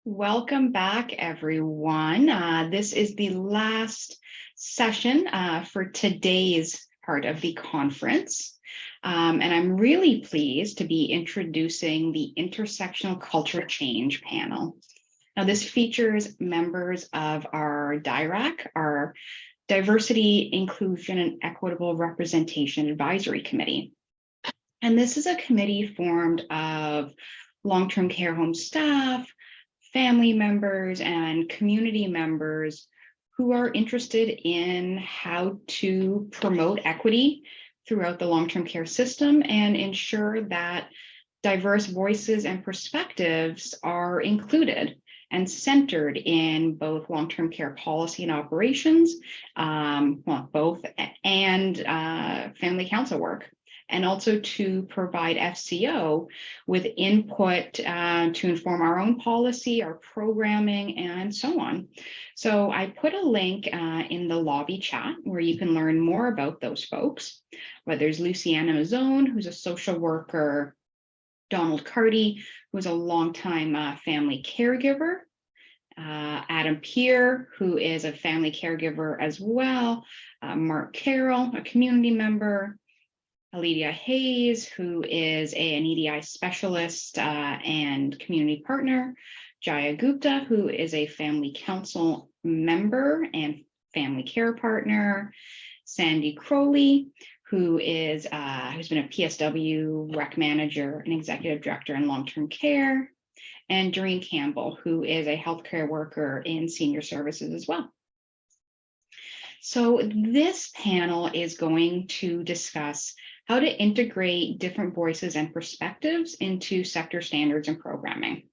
Welcome back, everyone. This is the last session for today's part of the conference. And I'm really pleased to be introducing the Intersectional Culture Change panel. Now, this features members of our DIERAC, our Diversity, Inclusion, and Equitable Representation Advisory Committee. And this is a committee formed of long-term care home staff, family members, and community members who are interested in how to promote equity throughout the long-term care system and ensure that diverse voices and perspectives are included and centered in both long-term care policy and operations, both, and family council work, and also to provide FCO with input to inform our own policy, our programming, and so on. So I put a link in the lobby chat where you can learn more about those folks. But there's Luciana Mazzone, who's a social worker, Donald Carty, who's a longtime family caregiver, Adam Peer, who is a family caregiver as well, Mark Carroll, a community member, Alidia Hayes, who is an EDI specialist and community partner, Jaya Gupta, who is a family council member and family care partner, Sandy Crowley, who is who's been a PSW rec manager and executive director in long-term care, and Doreen Campbell, who is a healthcare worker in senior services as well. So this panel is going to discuss how to integrate different voices and perspectives into sector standards and programming,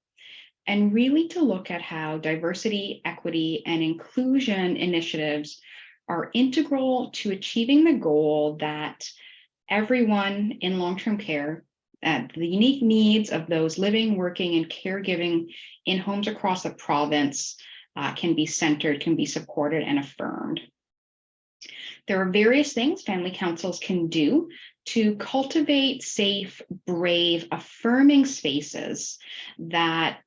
and really to look at how diversity, equity, and inclusion initiatives are integral to achieving the goal that everyone in long-term care, that the unique needs of those living, working, and caregiving in homes across the province can be centered, can be supported, and affirmed. There are various things family councils can do to cultivate safe, brave, affirming spaces that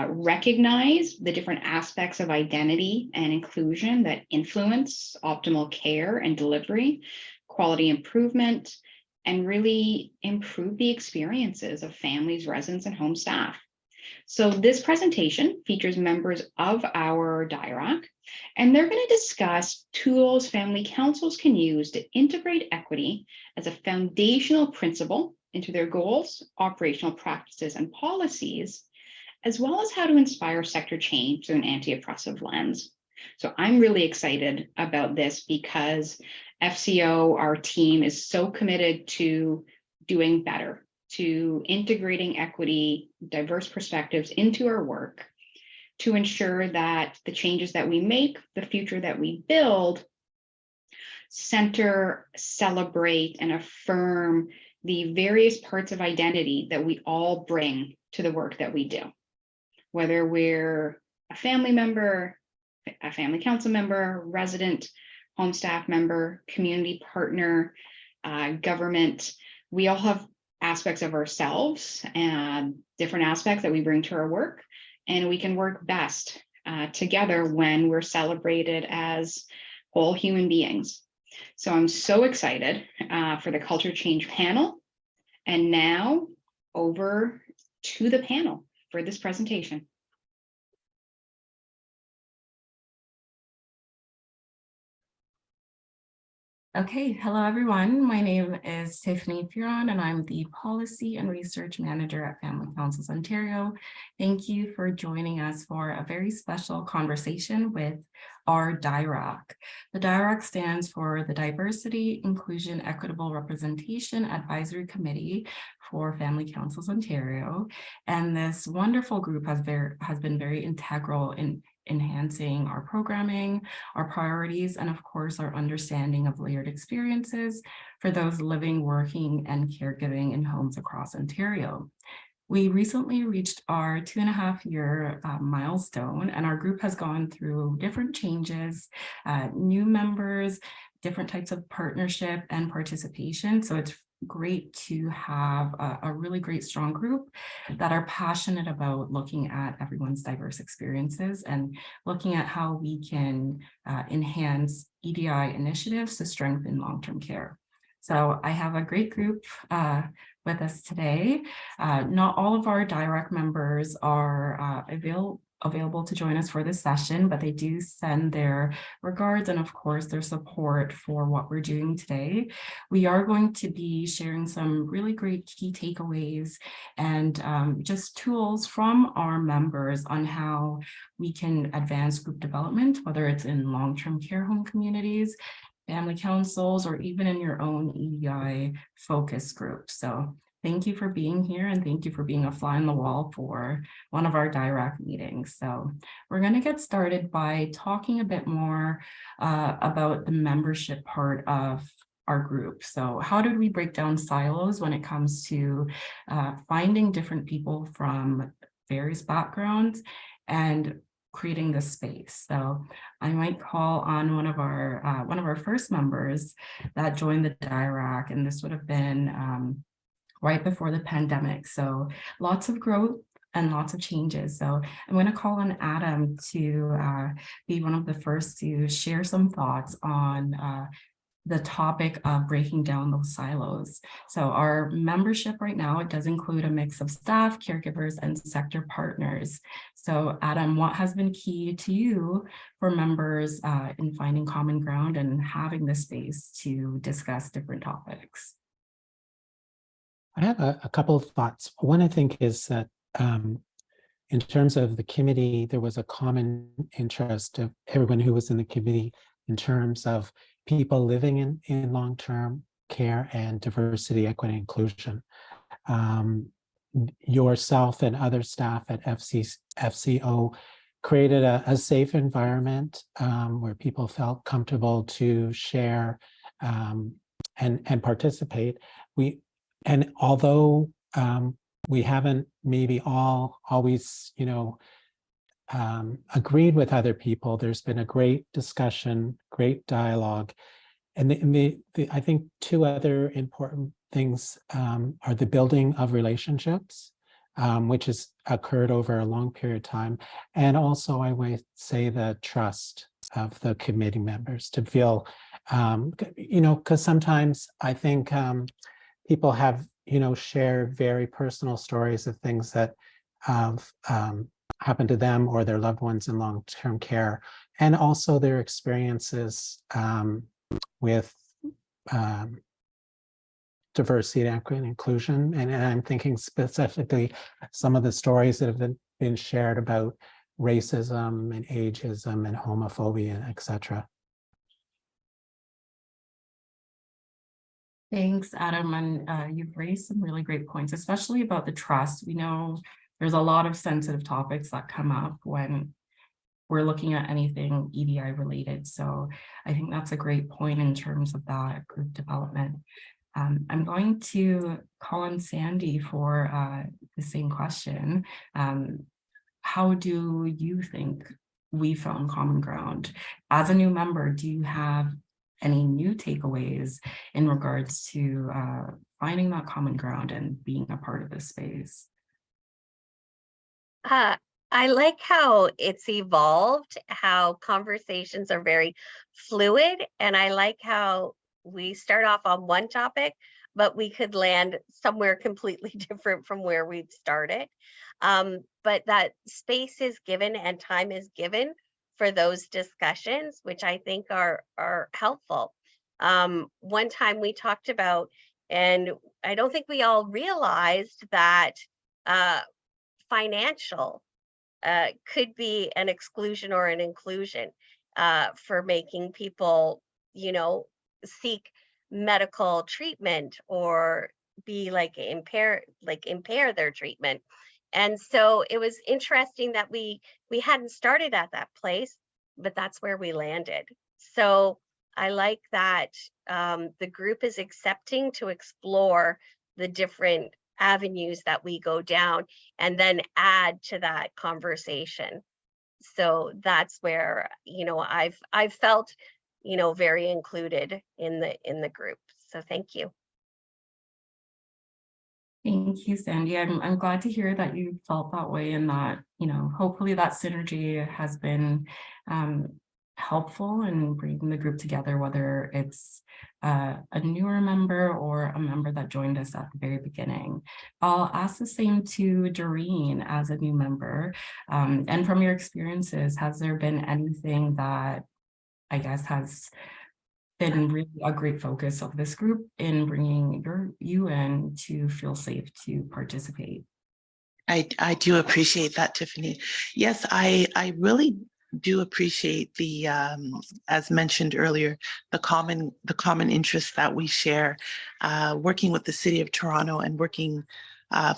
recognize the different aspects of identity and inclusion that influence optimal care and delivery, quality improvement, and really improve the experiences of families, residents, and home staff. So this presentation features members of our DIERAC, and they're going to discuss tools family councils can use to integrate equity as a foundational principle into their goals, operational practices, and policies, as well as how to inspire sector change through an anti-oppressive lens. So I'm really excited about this because FCO, our team, is so committed to doing better, to integrating equity, diverse perspectives into our work, to ensure that the changes that we make, the future that we build, center, celebrate, and affirm the various parts of identity that we all bring to the work that we do. Whether we're a family member, a family council member, resident, home staff member, community partner, government, we all have aspects of ourselves and different aspects that we bring to our work, and we can work best together when we're celebrated as whole human beings. So I'm so excited for the Culture Change panel, and now over to the panel for this presentation. Okay, hello everyone. My name is Tiffany Furon and I'm the Policy and Research Manager at Family Councils Ontario. Thank you for joining us for a very special conversation with our DIERAC. The DIERAC stands for the Diversity, Inclusion, Equitable Representation Advisory Committee for Family Councils Ontario. And this wonderful group has been very integral in enhancing our programming, our priorities, and of course, our understanding of layered experiences for those living, working, and caregiving in homes across Ontario. We recently reached our 2.5-year milestone, and our group has gone through different changes, new members, different types of partnership and participation. So it's great to have a really great, strong group that are passionate about looking at everyone's diverse experiences and looking at how we can enhance EDI initiatives to strengthen long-term care. So I have a great group with us today. Not all of our DIERAC members are available to join us for this session, but they do send their regards and of course their support for what we're doing today. We are going to be sharing some really great key takeaways and just tools from our members on how we can advance group development, whether it's in long-term care home communities, family councils, or even in your own EDI focus group. So thank you for being here and thank you for being a fly on the wall for one of our DIERAC meetings. So we're going to get started by talking a bit more about the membership part of our group. So how did we break down silos when it comes to finding different people from various backgrounds and creating this space? So I might call on one of our first members that joined the DIERAC, and this would have been right before the pandemic. So lots of growth and lots of changes. So I'm going to call on Adam to be one of the first to share some thoughts on the topic of breaking down those silos. So our membership right now, it does include a mix of staff, caregivers, and sector partners. So Adam, what has been key to you for members in finding common ground and having this space to discuss different topics? I have a couple of thoughts. One, I think, is that in terms of the committee, there was a common interest of everyone who was in the committee in terms of people living in long-term care and diversity, equity, inclusion. Yourself and other staff at FCO created a safe environment where people felt comfortable to share and participate. And although we haven't maybe all always, agreed with other people, there's been a great discussion, great dialogue. And I think two other important things are the building of relationships, which has occurred over a long period of time. And also, I would say the trust of the committee members to feel, because sometimes I think people have, shared very personal stories of things that have happened to them or their loved ones in long-term care, and also their experiences with diversity, equity, and inclusion. And I'm thinking specifically some of the stories that have been shared about racism and ageism and homophobia, etc. Thanks, Adam. And you've raised some really great points, especially about the trust. We know there's a lot of sensitive topics that come up when we're looking at anything EDI related. So I think that's a great point in terms of that group development. I'm going to call on Sandy for the same question. How do you think we found common ground? As a new member, do you have any new takeaways in regards to finding that common ground and being a part of this space? I like how it's evolved, how conversations are very fluid, and I like how we start off on one topic, but we could land somewhere completely different from where we've started. But that space is given and time is given for those discussions, which I think are helpful. One time we talked about, and I don't think we all realized that financial could be an exclusion or an inclusion for making people, seek medical treatment or be impair their treatment. And so it was interesting that we hadn't started at that place, but that's where we landed. So I like that the group is accepting to explore the different avenues that we go down and then add to that conversation. So that's where I've felt very included in the group. So thank you. Thank you, Sandy. I'm glad to hear that you felt that way and that, hopefully that synergy has been helpful in bringing the group together, whether it's a newer member or a member that joined us at the very beginning. I'll ask the same to Doreen as a new member. And from your experiences, has there been anything that I guess has been really a great focus of this group in bringing you in to feel safe to participate? I do appreciate that, Tiffany. Yes, I really do appreciate the as mentioned earlier, the common interests that we share, working with the City of Toronto and working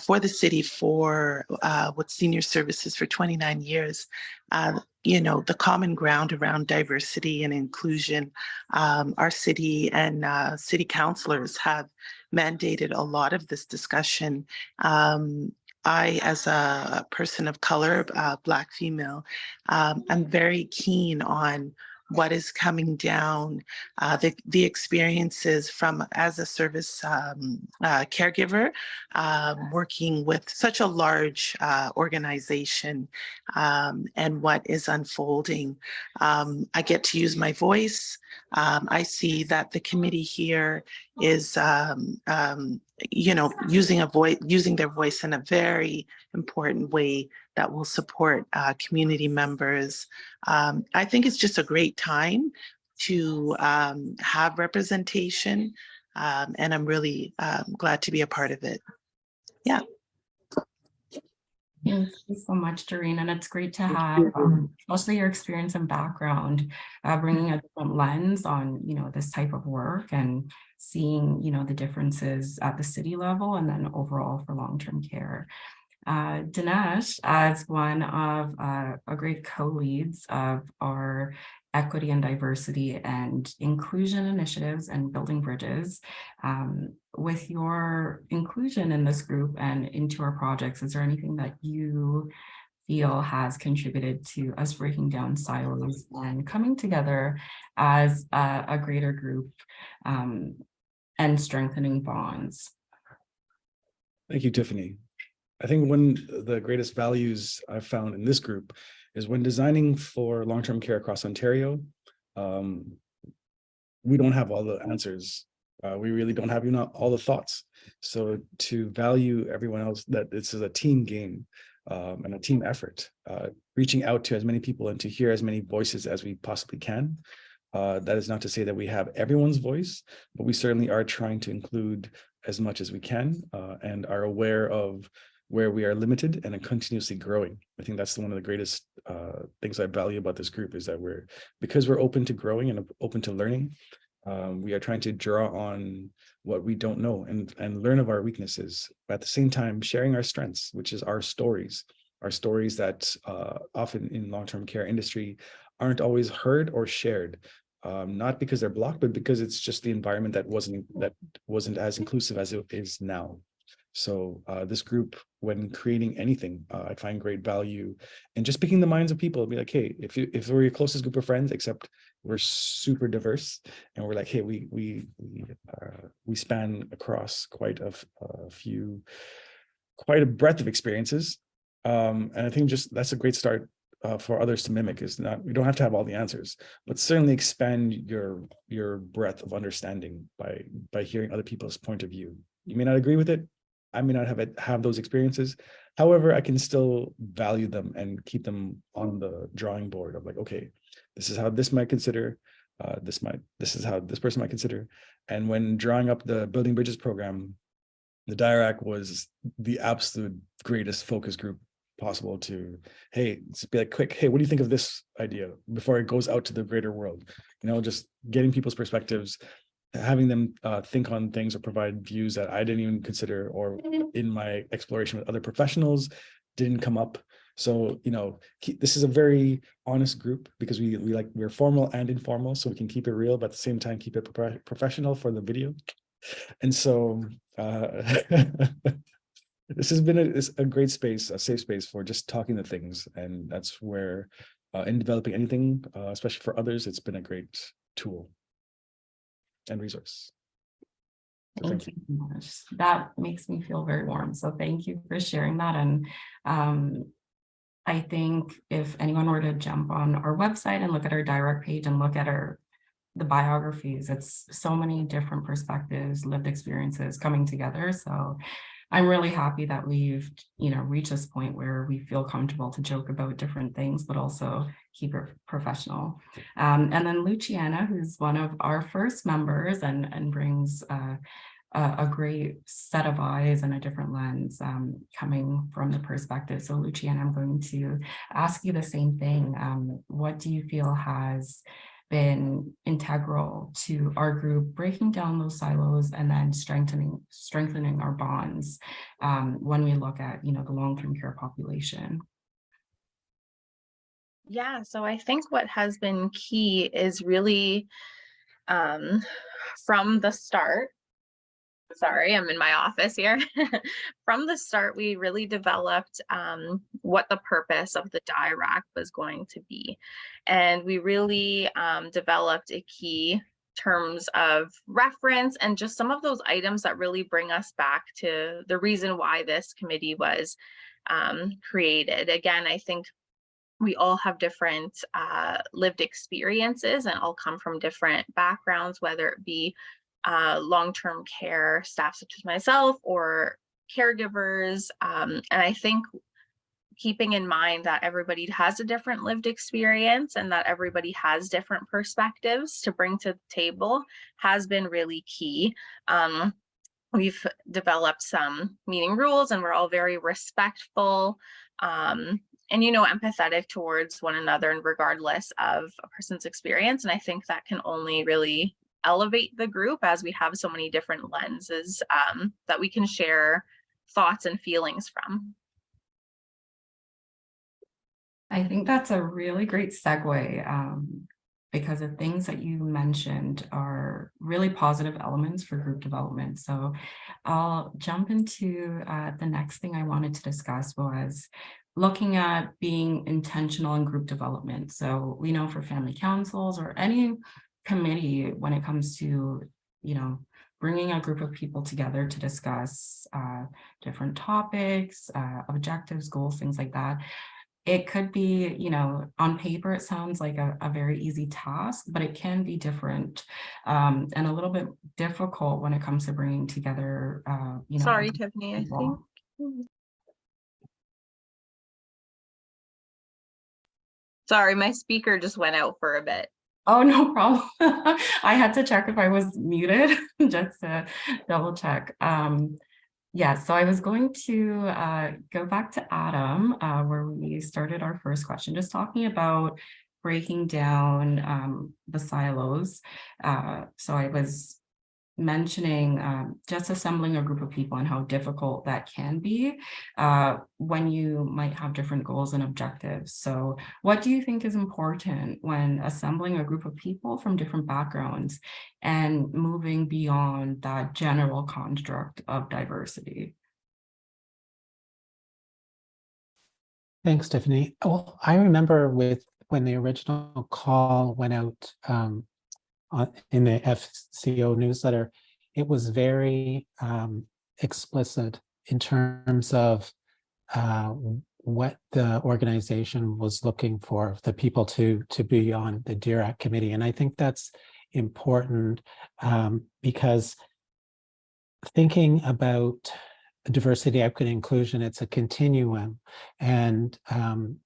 for the city for with senior services for 29 years. The common ground around diversity and inclusion. Our city and city councilors have mandated a lot of this discussion. I, as a person of color, Black female, I'm very keen on what is coming down, the experiences from as a service caregiver, working with such a large organization, and what is unfolding. I get to use my voice. I see that the committee here is using their voice in a very important way that will support community members. I think it's just a great time to have representation, and I'm really glad to be a part of it. Yeah. Thank you so much, Doreen. And it's great to have especially your experience and background, bringing a different lens on, this type of work and seeing, the differences at the city level and then overall for long-term care. Dinesh, as one of a great co-leads of our equity and diversity and inclusion initiatives and building bridges, with your inclusion in this group and into our projects, is there anything that you feel has contributed to us breaking down silos and coming together as a greater group and strengthening bonds? Thank you, Tiffany. I think one of the greatest values I've found in this group is when designing for long-term care across Ontario, we don't have all the answers. We really don't have all the thoughts. So to value everyone else, that this is a team game and a team effort, reaching out to as many people and to hear as many voices as we possibly can. That is not to say that we have everyone's voice, but we certainly are trying to include as much as we can and are aware of where we are limited and are continuously growing. I think that's one of the greatest things I value about this group, is that because we're open to growing and open to learning, we are trying to draw on what we don't know and learn of our weaknesses, but at the same time sharing our strengths, which is our stories that often in long-term care industry aren't always heard or shared. Not because they're blocked, but because it's just the environment that wasn't as inclusive as it is now. So this group, when creating anything, I find great value in just picking the minds of people. Be like, hey, if we're your closest group of friends, except we're super diverse, and we're like, hey, we span across quite a breadth of experiences, and I think just that's a great start for others to mimic. Is not, we don't have to have all the answers, but certainly expand your breadth of understanding by hearing other people's point of view. You may not agree with it. I may not have those experiences. However, I can still value them and keep them on the drawing board of like, okay, this is how this might consider, this is how this person might consider. And when drawing up the Building Bridges program, the DIERAC was the absolute greatest focus group possible to, hey, just be like quick, hey, what do you think of this idea before it goes out to the greater world? Just getting people's perspectives, having them think on things or provide views that I didn't even consider, or in my exploration with other professionals didn't come up. So, this is a very honest group because we're formal and informal, so we can keep it real, but at the same time, keep it professional for the video. And so this has been a great space, a safe space for just talking to things. And that's where in developing anything, especially for others, it's been a great tool and resource. Thank you so much. That makes me feel very warm. So thank you for sharing that. And I think if anyone were to jump on our website and look at our DIERAC page and look at the biographies, it's so many different perspectives, lived experiences coming together. So I'm really happy that we've, reached this point where we feel comfortable to joke about different things, but also keep it professional. And then Luciana, who's one of our first members and brings a great set of eyes and a different lens coming from the perspective. So Luciana, I'm going to ask you the same thing. What do you feel has been integral to our group breaking down those silos and then strengthening our bonds when we look at the long-term care population? Yeah, so I think what has been key is really from the start. Sorry, I'm in my office here. From the start, we really developed what the purpose of the DIERAC was going to be. And we really developed a key terms of reference and just some of those items that really bring us back to the reason why this committee was created. Again, I think we all have different lived experiences and all come from different backgrounds, whether it be long-term care staff such as myself or caregivers. And I think keeping in mind that everybody has a different lived experience and that everybody has different perspectives to bring to the table has been really key. We've developed some meeting rules and we're all very respectful and empathetic towards one another and regardless of a person's experience. And I think that can only really elevate the group as we have so many different lenses that we can share thoughts and feelings from. I think that's a really great segue because the things that you mentioned are really positive elements for group development. So I'll jump into the next thing I wanted to discuss was looking at being intentional in group development. So we know for family councils or any committee, when it comes to, bringing a group of people together to discuss different topics, objectives, goals, things like that, it could be, on paper, it sounds like a very easy task, but it can be different and a little bit difficult when it comes to bringing together, Sorry, Tiffany, I think. Sorry, my speaker just went out for a bit. Oh, no problem. I had to check if I was muted just to double check. Yeah, so I was going to go back to Adam, where we started our first question, just talking about breaking down the silos. So I was mentioning just assembling a group of people and how difficult that can be when you might have different goals and objectives. So what do you think is important when assembling a group of people from different backgrounds and moving beyond that general construct of diversity? Thanks, Tiffany. Well, I remember when the original call went out in the FCO newsletter, it was very explicit in terms of what the organization was looking for the people to be on the DIERAC committee. And I think that's important because thinking about diversity, equity, inclusion, it's a continuum. And on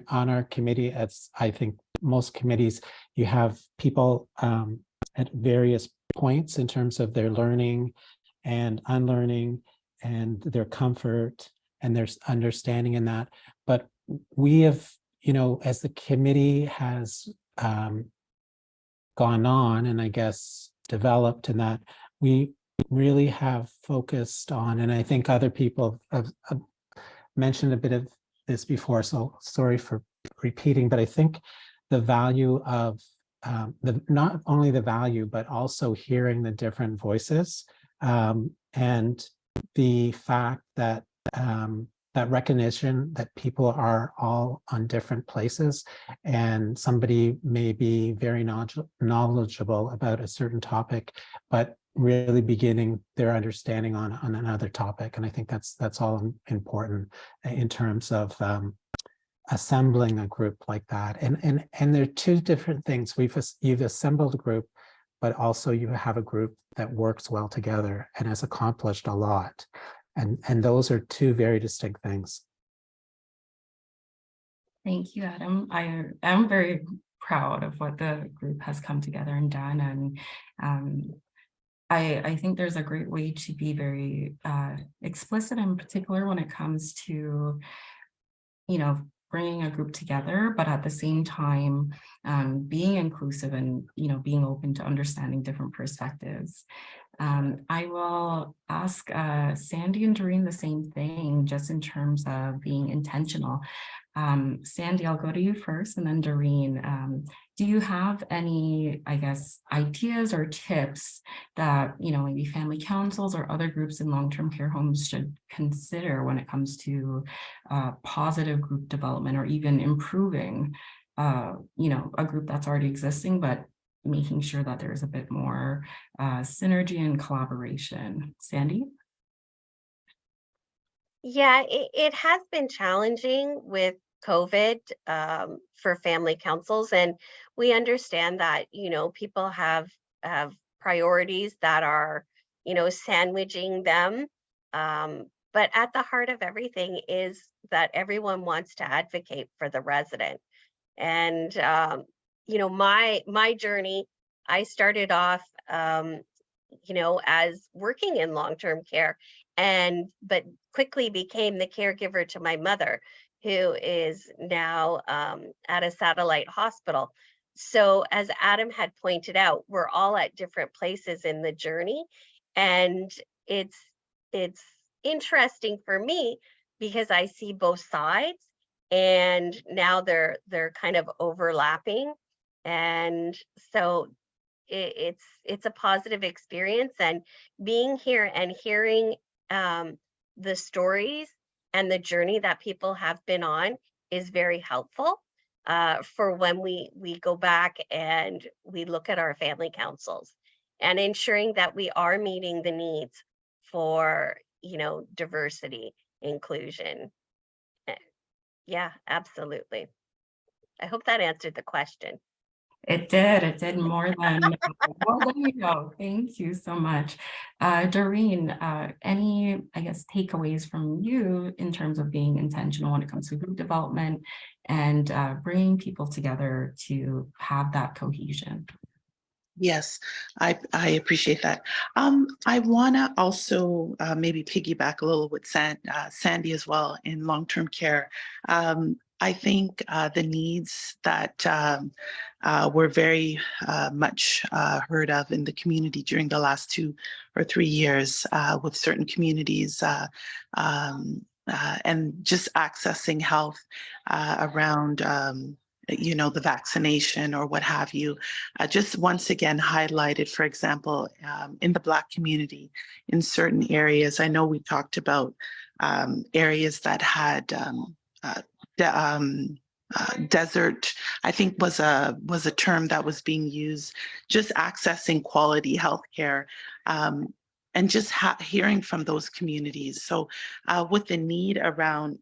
our committee, as I think most committees, you have people at various points in terms of their learning and unlearning and their comfort and their understanding in that. But we have, as the committee has gone on and I guess developed in that, we really have focused on, and I think other people have mentioned a bit of this before, so sorry for repeating, but I think the value of not only the value, but also hearing the different voices and the fact that that recognition that people are all on different places and somebody may be very knowledgeable about a certain topic, but really beginning their understanding on another topic. And I think that's all important in terms of assembling a group like that. And there are two different things. You've assembled a group, but also you have a group that works well together and has accomplished a lot. And those are two very distinct things. Thank you, Adam. I am very proud of what the group has come together and done. And I think there's a great way to be very explicit, in particular when it comes to, bringing a group together, but at the same time, being inclusive and, being open to understanding different perspectives. I will ask Sandy and Doreen the same thing, just in terms of being intentional. Sandy, I'll go to you first, and then Doreen. Do you have any, ideas or tips that, maybe family councils or other groups in long-term care homes should consider when it comes to positive group development, or even improving, a group that's already existing, but making sure that there's a bit more synergy and collaboration? Sandy? Yeah, it has been challenging with COVID for family councils, and we understand that people have priorities that are sandwiching them. But at the heart of everything is that everyone wants to advocate for the resident. And my journey, I started off as working in long-term care, but quickly became the caregiver to my mother, who is now at a satellite hospital. So as Adam had pointed out, we're all at different places in the journey, and it's interesting for me because I see both sides, and now they're kind of overlapping. And so it's a positive experience, and being here and hearing the stories and the journey that people have been on is very helpful for when we go back and we look at our family councils, and ensuring that we are meeting the needs for diversity, inclusion. Yeah, absolutely. I hope that answered the question. It did more than you know. Thank you so much. Doreen, any, takeaways from you in terms of being intentional when it comes to group development and bringing people together to have that cohesion? Yes, I appreciate that. I want to also maybe piggyback a little with Sandy as well in long-term care. I think the needs that were very much heard of in the community during the last 2 or 3 years with certain communities and just accessing health around the vaccination or what have you, just once again highlighted, for example, in the Black community, in certain areas. I know we talked about areas that had desert, I think was a term that was being used, just accessing quality healthcare. And just hearing from those communities. So with the need around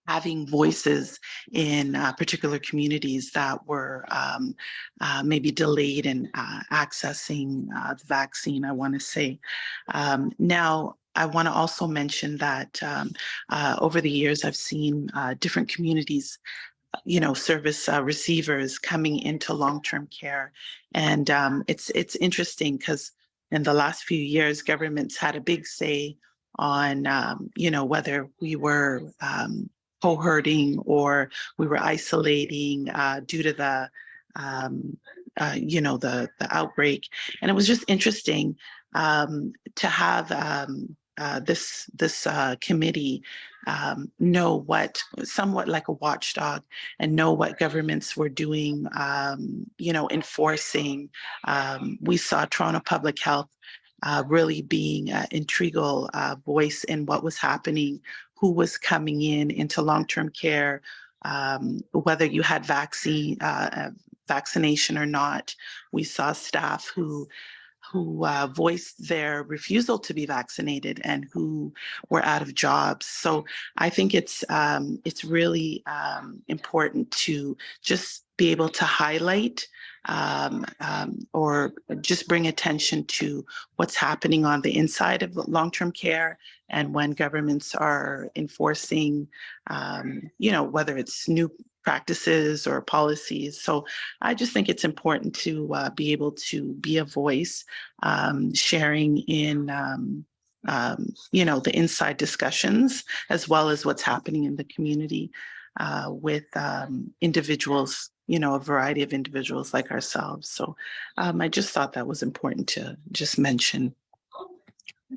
having voices in particular communities that were maybe delayed in accessing the vaccine, I want to say. Now, I want to also mention that over the years, I've seen different communities, service receivers coming into long-term care. And it's interesting because in the last few years, governments had a big say on, whether we were cohorting or we were isolating due to the outbreak. And it was just interesting to have this committee know what, somewhat like a watchdog, and know what governments were doing, enforcing. We saw Toronto Public Health really being an integral voice in what was happening, who was coming into long-term care, whether you had vaccination or not. We saw staff who voiced their refusal to be vaccinated and who were out of jobs. So I think it's really important to just be able to highlight or just bring attention to what's happening on the inside of long-term care, and when governments are enforcing, whether it's new practices or policies. So I just think it's important to be able to be a voice, sharing in, the inside discussions, as well as what's happening in the community with individuals, a variety of individuals like ourselves. So I just thought that was important to just mention.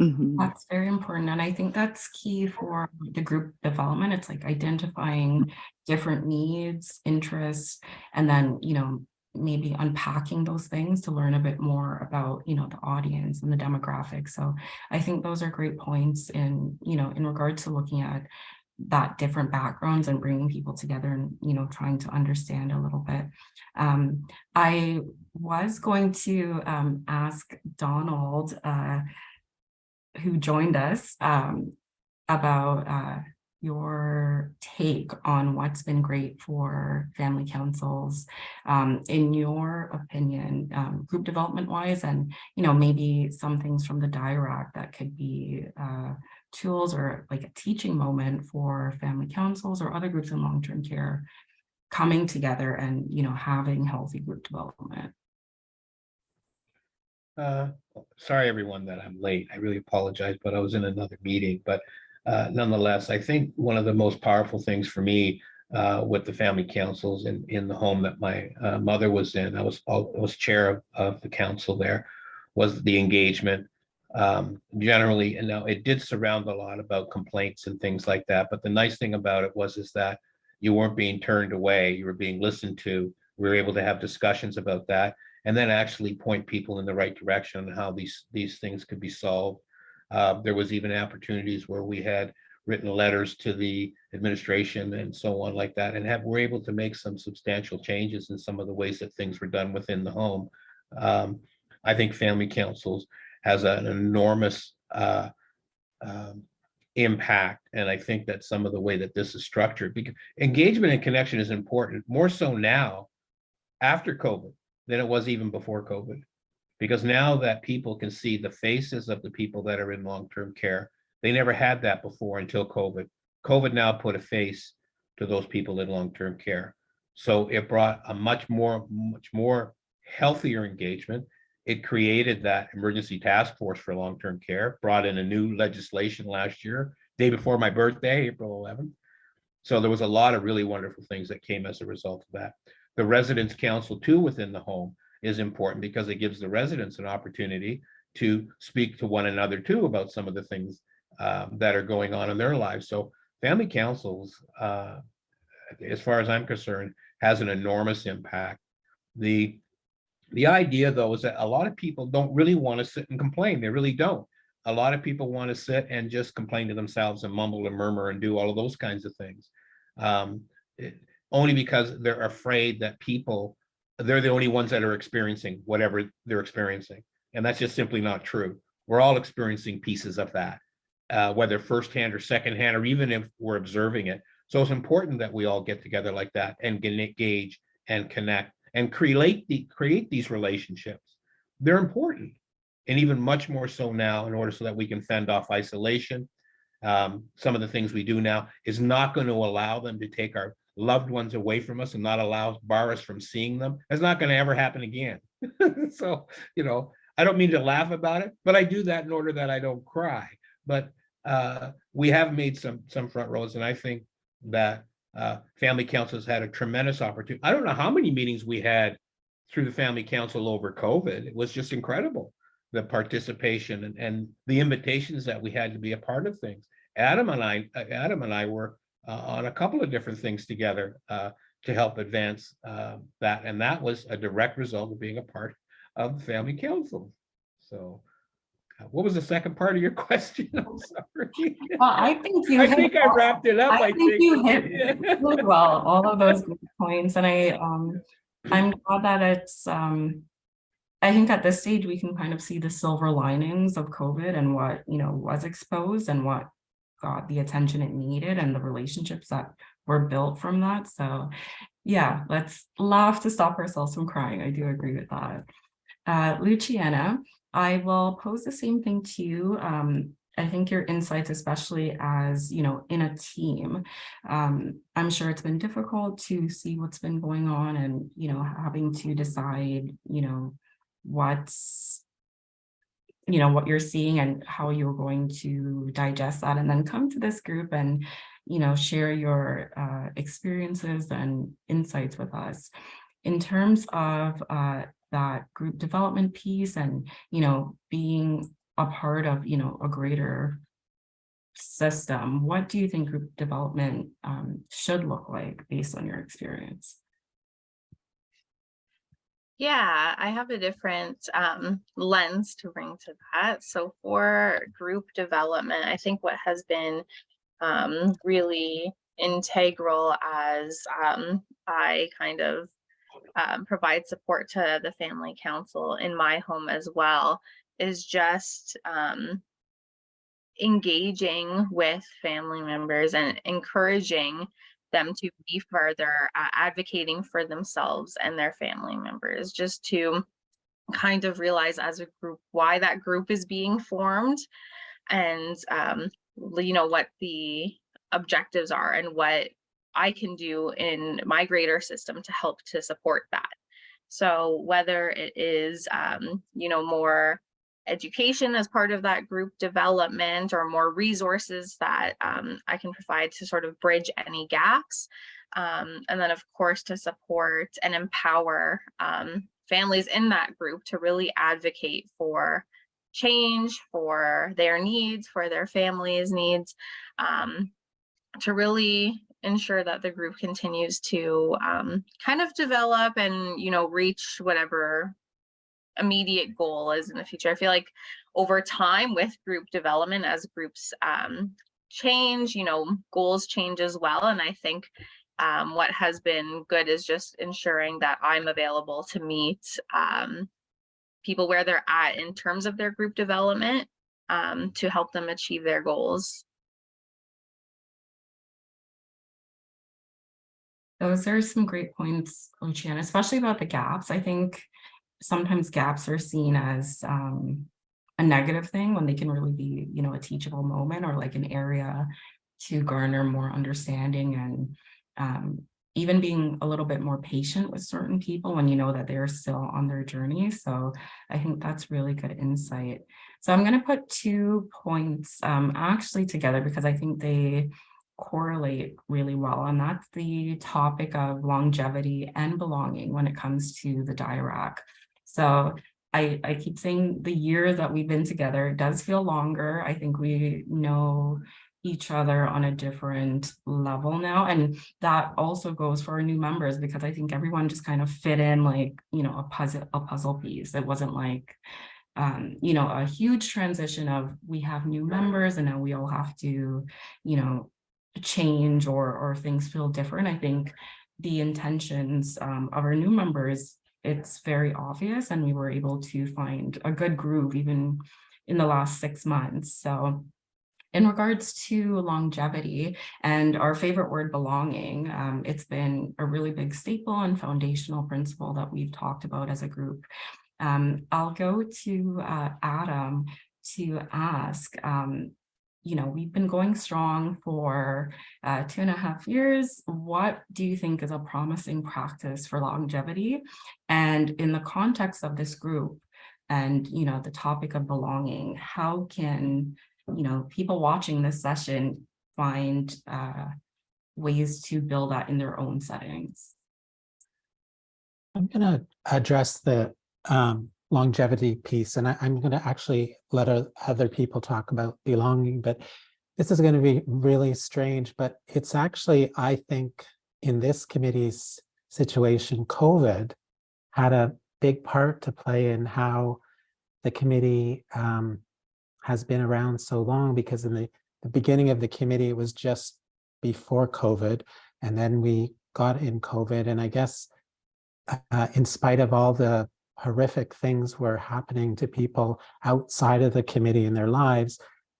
Mm-hmm. That's very important. And I think that's key for the group development. It's like identifying different needs, interests, and then, maybe unpacking those things to learn a bit more about, the audience and the demographics. So I think those are great points in regard to looking at that different backgrounds and bringing people together and, trying to understand a little bit. I was going to ask Donald, who joined us, about your take on what's been great for family councils, in your opinion, group development wise, and maybe some things from the DIERAC that could be tools or like a teaching moment for family councils or other groups in long-term care coming together and having healthy group development. Sorry, everyone, that I'm late. I really apologize, but I was in another meeting. But nonetheless, I think one of the most powerful things for me with the family councils in the home that my mother was in, I was chair of the council there, was the engagement. Generally, and now it did surround a lot about complaints and things like that. But the nice thing about it is that you weren't being turned away. You were being listened to. We were able to have discussions about that, and then actually point people in the right direction on how these things could be solved. There was even opportunities where we had written letters to the administration and so on like that, and were able to make some substantial changes in some of the ways that things were done within the home. I think family councils has an enormous impact, and I think that some of the way that this is structured, because engagement and connection is important, more so now after COVID than it was even before COVID, because now that people can see the faces of the people that are in long-term care, they never had that before until COVID. COVID now put a face to those people in long-term care. So it brought a much more healthier engagement. It created that emergency task force for long-term care, brought in a new legislation last year, day before my birthday, April 11th. So there was a lot of really wonderful things that came as a result of that. The residents council too within the home is important because it gives the residents an opportunity to speak to one another too about some of the things that are going on in their lives. So family councils, as far as I'm concerned, has an enormous impact. The idea though is that a lot of people don't really want to sit and complain. They really don't. A lot of people want to sit and just complain to themselves and mumble and murmur and do all of those kinds of things. Only because they're afraid that they're the only ones that are experiencing whatever they're experiencing. And that's just simply not true. We're all experiencing pieces of that, whether firsthand or secondhand, or even if we're observing it. So it's important that we all get together like that and engage and connect and create these relationships. They're important, and even much more so now, in order so that we can fend off isolation. Some of the things we do now is not going to allow them to take our loved ones away from us and not bar us from seeing them. That's not going to ever happen again. So, I don't mean to laugh about it, but I do that in order that I don't cry. But we have made some front rows, and I think that family councils had a tremendous opportunity. I don't know how many meetings we had through the family council over COVID. It was just incredible, the participation and the invitations that we had to be a part of things. Adam and I were on a couple of different things together to help advance that, and that was a direct result of being a part of the family council. So what was the second part of your question? I'm sorry. Well, I think I wrapped it up. I think you hit really well all of those good points, and I'm glad that it's I think at this stage we can kind of see the silver linings of COVID and what, was exposed and what got the attention it needed and the relationships that were built from that. So yeah, let's laugh to stop ourselves from crying. I do agree with that. Luciana, I will pose the same thing to you. I think your insights, especially as, in a team, I'm sure it's been difficult to see what's been going on and, having to decide, what's, what you're seeing and how you're going to digest that, and then come to this group and, share your experiences and insights with us. In terms of that group development piece and, being a part of, a greater system, what do you think group development should look like based on your experience? Yeah, I have a different lens to bring to that. So for group development, I think what has been really integral as I kind of provide support to the family council in my home as well is just engaging with family members and encouraging them to be further advocating for themselves and their family members, just to kind of realize as a group why that group is being formed and what the objectives are and what I can do in my greater system to help to support that. So whether it is more education as part of that group development or more resources that I can provide to sort of bridge any gaps, and then of course to support and empower families in that group to really advocate for change, for their needs, for their families' needs, to really ensure that the group continues to kind of develop and, reach whatever immediate goal is in the future. I feel like over time with group development, as groups change, goals change as well. And I think what has been good is just ensuring that I'm available to meet people where they're at in terms of their group development to help them achieve their goals. Those are some great points, Luciana, especially about the gaps. I think sometimes gaps are seen as a negative thing when they can really be, a teachable moment or like an area to garner more understanding and even being a little bit more patient with certain people when you know that they're still on their journey. So I think that's really good insight. So I'm going to put 2 points actually together because I think they correlate really well, and that's the topic of longevity and belonging when it comes to the DIERAC. So I keep saying the years that we've been together, it does feel longer. I think we know each other on a different level now, and that also goes for our new members because I think everyone just kind of fit in like, a puzzle piece. It wasn't like a huge transition of we have new members and now we all have to, change or things feel different. I think the intentions of our new members, it's very obvious, and we were able to find a good groove even in the last 6 months. So in regards to longevity and our favorite word, belonging, it's been a really big staple and foundational principle that we've talked about as a group. I'll go to Adam to ask, we've been going strong for 2.5 years. What do you think is a promising practice for longevity? And in the context of this group and, the topic of belonging, how can, people watching this session find ways to build that in their own settings? I'm going to address the longevity piece, and I'm going to actually let other people talk about belonging, but this is going to be really strange, but it's actually, I think, in this committee's situation, COVID had a big part to play in how the committee has been around so long, because in the beginning of the committee, it was just before COVID, and then we got in COVID, and I guess in spite of all the horrific things were happening to people outside of the committee in their lives,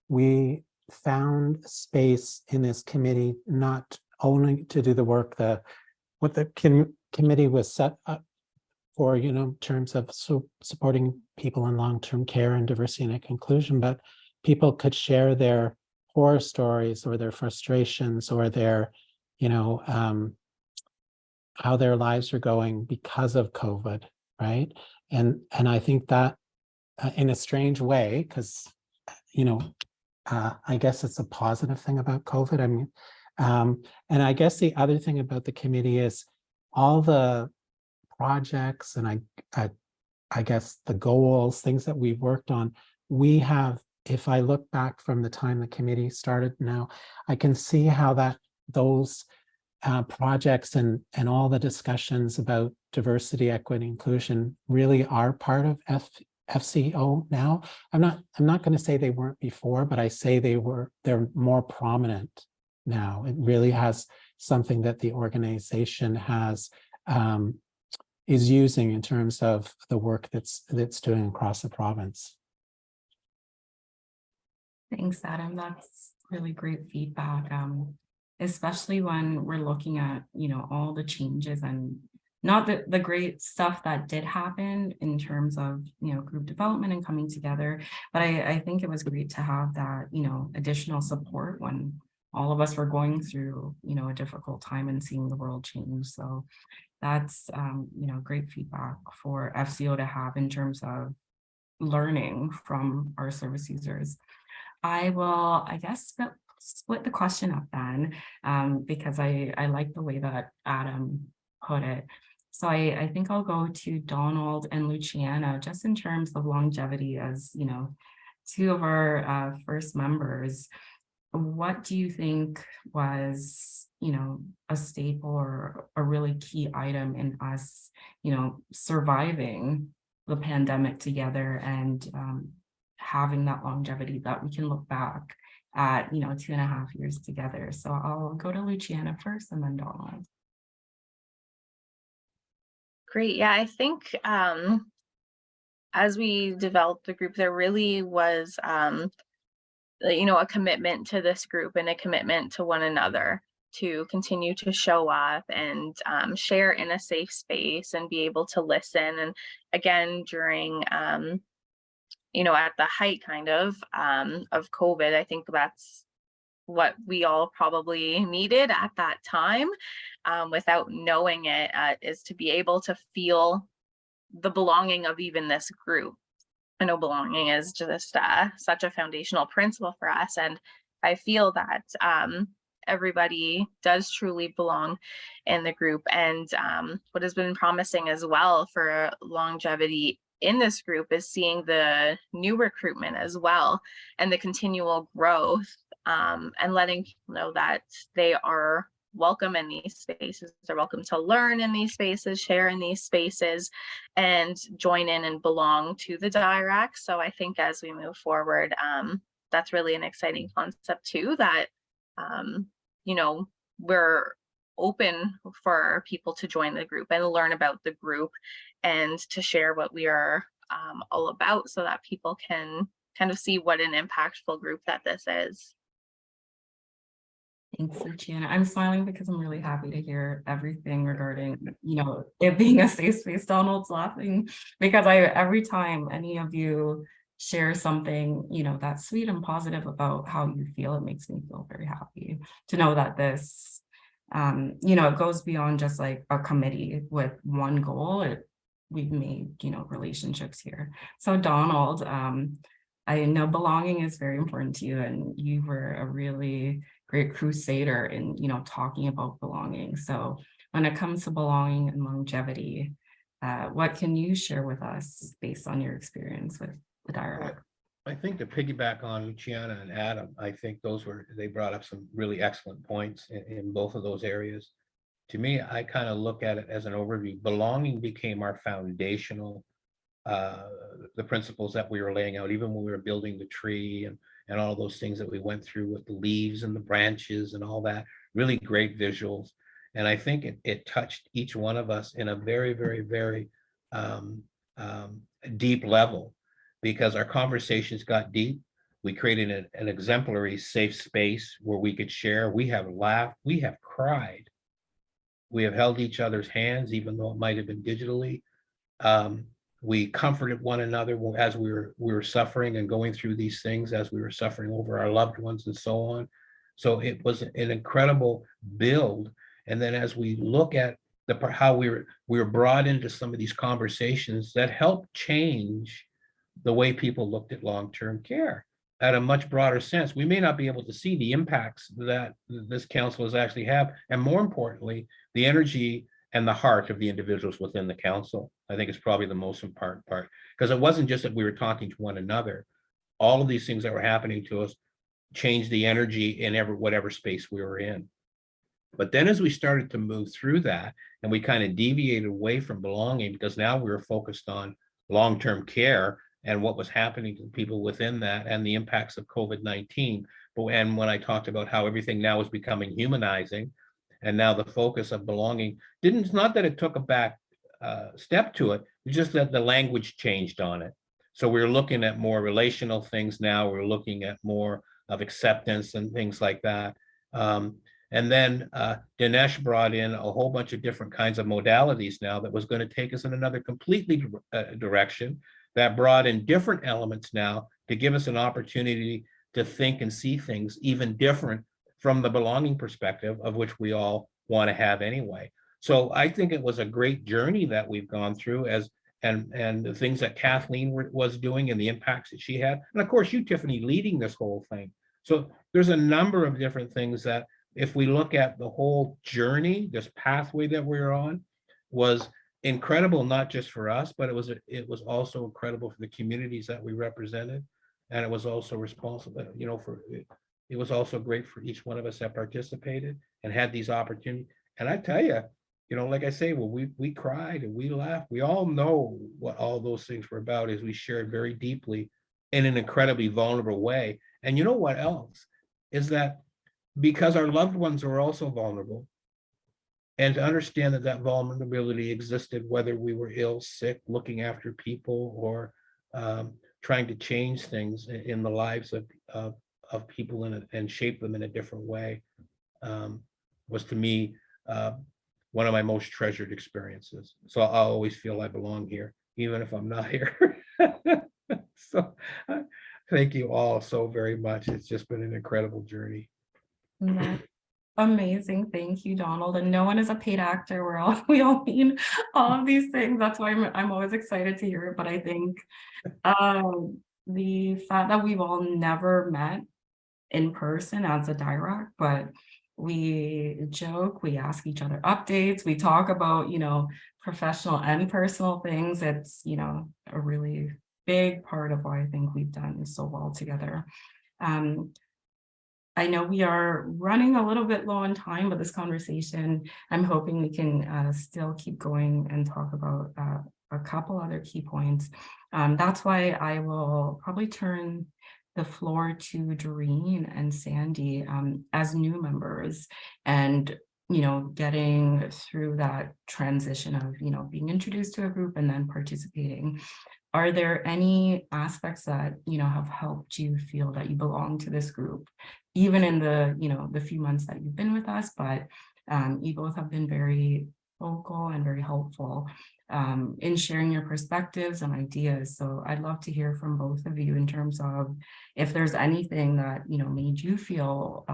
we found space in this committee not only to do the work what the committee was set up for, in terms of supporting people in long-term care and diversity and inclusion, but people could share their horror stories or their frustrations or their, how their lives are going because of COVID, right? And I think that in a strange way, because, I guess it's a positive thing about COVID. I mean, and I guess the other thing about the committee is all the projects and I guess the goals, things that we've worked on, we have, if I look back from the time the committee started now, I can see how those projects and all the discussions about diversity, equity, inclusion really are part of FCO now. I'm not going to say they weren't before, but I say they're more prominent now. It really has something that the organization has is using in terms of the work that's doing across the province. Thanks, Adam. That's really great feedback. Especially when we're looking at, all the changes and not the great stuff that did happen in terms of, group development and coming together. But I think it was great to have that, additional support when all of us were going through, a difficult time and seeing the world change. So that's, great feedback for FCO to have in terms of learning from our service users. I will, I guess, split the question up then, because I like the way that Adam put it. So I think I'll go to Donald and Luciana, just in terms of longevity as, two of our first members. What do you think was, a staple or a really key item in us, surviving the pandemic together and having that longevity that we can look back at, 2.5 years together? So I'll go to Luciana first and then Donald. Great. Yeah, I think as we developed the group, there really was, a commitment to this group and a commitment to one another to continue to show up and share in a safe space and be able to listen. And again, during, at the height kind of COVID, I think that's what we all probably needed at that time, without knowing it, is to be able to feel the belonging of even this group. I know belonging is just such a foundational principle for us, and I feel that everybody does truly belong in the group. And what has been promising as well for longevity in this group is seeing the new recruitment as well and the continual growth, and letting people know that they are welcome in these spaces. They're welcome to learn in these spaces, share in these spaces, and join in and belong to the DIERAC. So I think as we move forward, that's really an exciting concept too, that, we're open for people to join the group and learn about the group and to share what we are all about, so that people can kind of see what an impactful group that this is. Thanks, Luciana. I'm smiling because I'm really happy to hear everything regarding, it being a safe space. Donald's laughing because every time any of you share something, that's sweet and positive about how you feel, it makes me feel very happy to know that this, it goes beyond just like a committee with one goal. We've made, relationships here. So Donald, I know belonging is very important to you, and you were a really great crusader in, talking about belonging. So when it comes to belonging and longevity, what can you share with us based on your experience with the DIERAC? I think to piggyback on Luciana and Adam, I think they brought up some really excellent points in both of those areas. To me, I kind of look at it as an overview. Belonging became our foundational, the principles that we were laying out, even when we were building the tree and all those things that we went through with the leaves and the branches and all that, really great visuals. And I think it touched each one of us in a very, very, very deep level, because our conversations got deep. We created an exemplary safe space where we could share. We have laughed, we have cried, we have held each other's hands, even though it might have been digitally. We comforted one another as we were suffering and going through these things, as we were suffering over our loved ones and so on. So it was an incredible build. And then as we look at how we were brought into some of these conversations that helped change the way people looked at long-term care at a much broader sense. We may not be able to see the impacts that this council has actually have, and more importantly, the energy and the heart of the individuals within the council. I think is probably the most important part, because it wasn't just that we were talking to one another. All of these things that were happening to us changed the energy in whatever space we were in. But then as we started to move through that, and we kind of deviated away from belonging, because now we were focused on long-term care and what was happening to people within that and the impacts of COVID-19. And when I talked about how everything now is becoming humanizing, and now the focus of belonging it's not that it took a back step to it, it's just that the language changed on it. So we're looking at more relational things now, we're looking at more of acceptance and things like that. And then Dinesh brought in a whole bunch of different kinds of modalities now that was going to take us in another completely direction, that brought in different elements now to give us an opportunity to think and see things even different from the belonging perspective, of which we all want to have anyway. So I think it was a great journey that we've gone through, and the things that Kathleen was doing and the impacts that she had. And of course, you, Tiffany, leading this whole thing. So there's a number of different things that, if we look at the whole journey, this pathway that we're on, was incredible, not just for us, but it was also incredible for the communities that we represented. And it was also responsible, it was also great for each one of us that participated and had these opportunities. And I tell you, like I say, well, we cried and we laughed. We all know what all those things were about, as we shared very deeply in an incredibly vulnerable way. And you know what else is that, because our loved ones are also vulnerable, and to understand that vulnerability existed, whether we were ill, sick, looking after people, or trying to change things in the lives of people and shape them in a different way, was to me one of my most treasured experiences. So I'll always feel I belong here, even if I'm not here. So thank you all so very much. It's just been an incredible journey. Amazing. Thank you, Donald. And no one is a paid actor. We all mean all of these things. That's why I'm always excited to hear it. But I think the fact that we've all never met in person as a DIERAC, but we joke, we ask each other updates, we talk about, professional and personal things. It's, a really big part of why I think we've done so well together. I know we are running a little bit low on time, but this conversation, I'm hoping we can still keep going and talk about a couple other key points. That's why I will probably turn the floor to Doreen and Sandy as new members, and getting through that transition of being introduced to a group and then participating. Are there any aspects that have helped you feel that you belong to this group, even in the few months that you've been with us? But you both have been very vocal and very helpful in sharing your perspectives and ideas. So I'd love to hear from both of you in terms of if there's anything that made you feel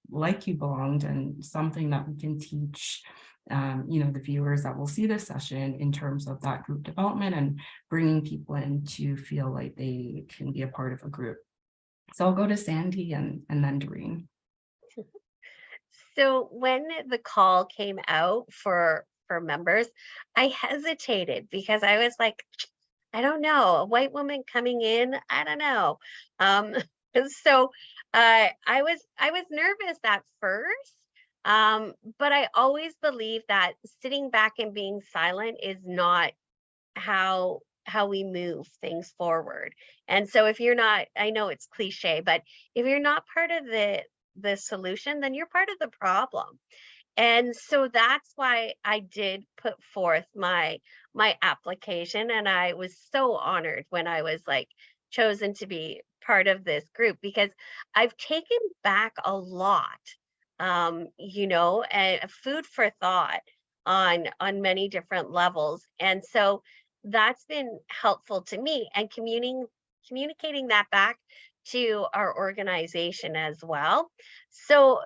like you belonged, and something that we can teach the viewers that will see this session in terms of that group development and bringing people in to feel like they can be a part of a group. So I'll go to Sandy and then Doreen. So when the call came out for members, I hesitated because I was like, I don't know, a white woman coming in, I don't know. So I was nervous at first, but I always believe that sitting back and being silent is not how we move things forward. And so if you're not, I know it's cliche, but if you're not part of the solution, then you're part of the problem. And so that's why I did put forth my application, and I was so honored when I was like chosen to be part of this group, because I've taken back a lot, and food for thought on many different levels. And so that's been helpful to me, and communicating that back to our organization as well. So,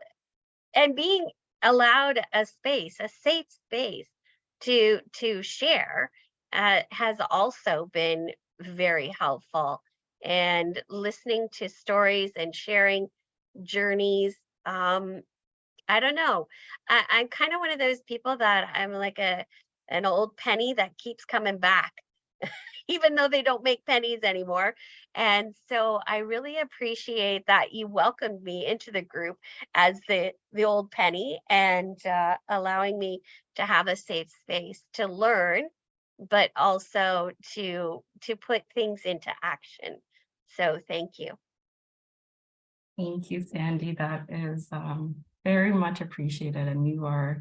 and being allowed a space, a safe space to share, has also been very helpful. And listening to stories and sharing journeys, I don't know. I'm kind of one of those people that I'm like an old penny that keeps coming back, even though they don't make pennies anymore. And so I really appreciate that you welcomed me into the group as the old penny, and allowing me to have a safe space to learn, but also to put things into action. So thank you. Thank you, Sandy. That is very much appreciated, and you are,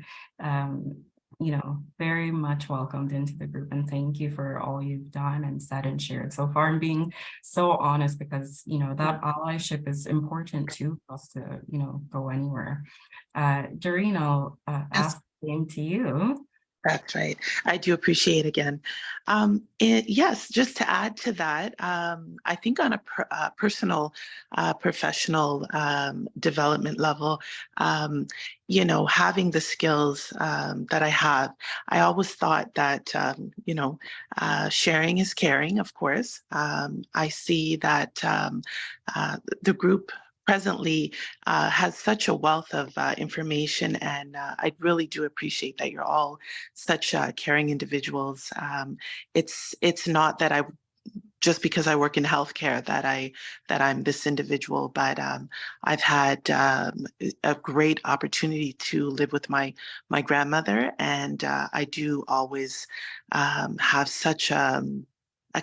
very much welcomed into the group. And thank you for all you've done and said and shared so far, and being so honest, because that allyship is important too for us to go anywhere. Doreen, I'll ask the same to you. That's right. I do appreciate again. Yes, just to add to that, I think on a personal, professional development level, having the skills that I have, I always thought that, sharing is caring, of course. I see that the group presently has such a wealth of information, and I really do appreciate that you're all such caring individuals. It's not that I just because I work in healthcare that I'm this individual, but I've had a great opportunity to live with my grandmother, and I do always have such a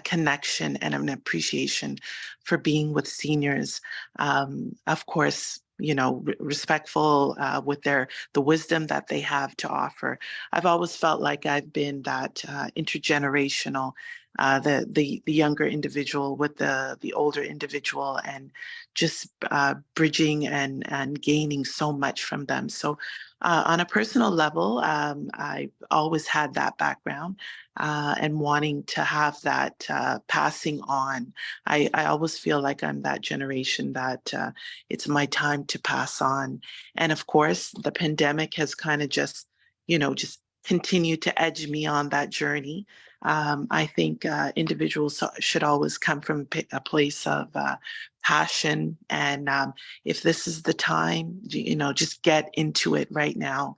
connection and an appreciation for being with seniors. Of course, respectful with the wisdom that they have to offer. I've always felt like I've been that intergenerational, the younger individual with the older individual, and just bridging and gaining so much from them. So on a personal level, I always had that background and wanting to have that passing on. I always feel like I'm that generation that it's my time to pass on. And of course, the pandemic has kind of just continued to edge me on that journey. I think individuals should always come from a place of passion. And if this is the time, just get into it right now.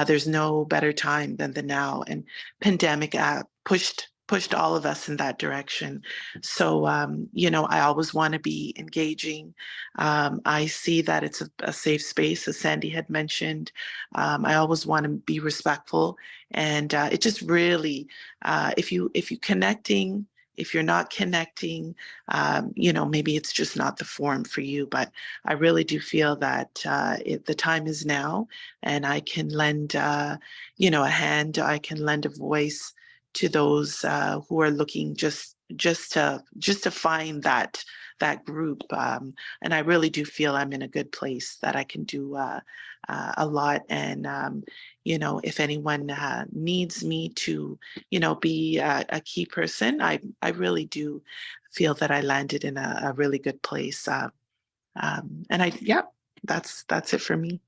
There's no better time than the now. And pandemic pushed all of us in that direction. So, I always want to be engaging. I see that it's a safe space, as Sandy had mentioned. I always want to be respectful. And it just really, if you connecting, if you're not connecting, maybe it's just not the forum for you. But I really do feel that the time is now, and I can lend, a hand. I can lend a voice to those who are looking just to find that group. And I really do feel I'm in a good place, that I can do a lot. And if anyone needs me to be a key person, I really do feel that I landed in a really good place. And that's it for me.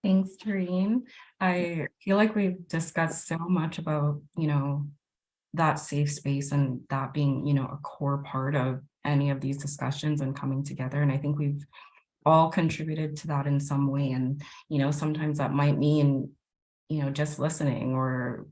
Thanks, Doreen. I feel like we've discussed so much about, that safe space, and that being, a core part of any of these discussions and coming together. And I think we've all contributed to that in some way. And, sometimes that might mean, just listening, or,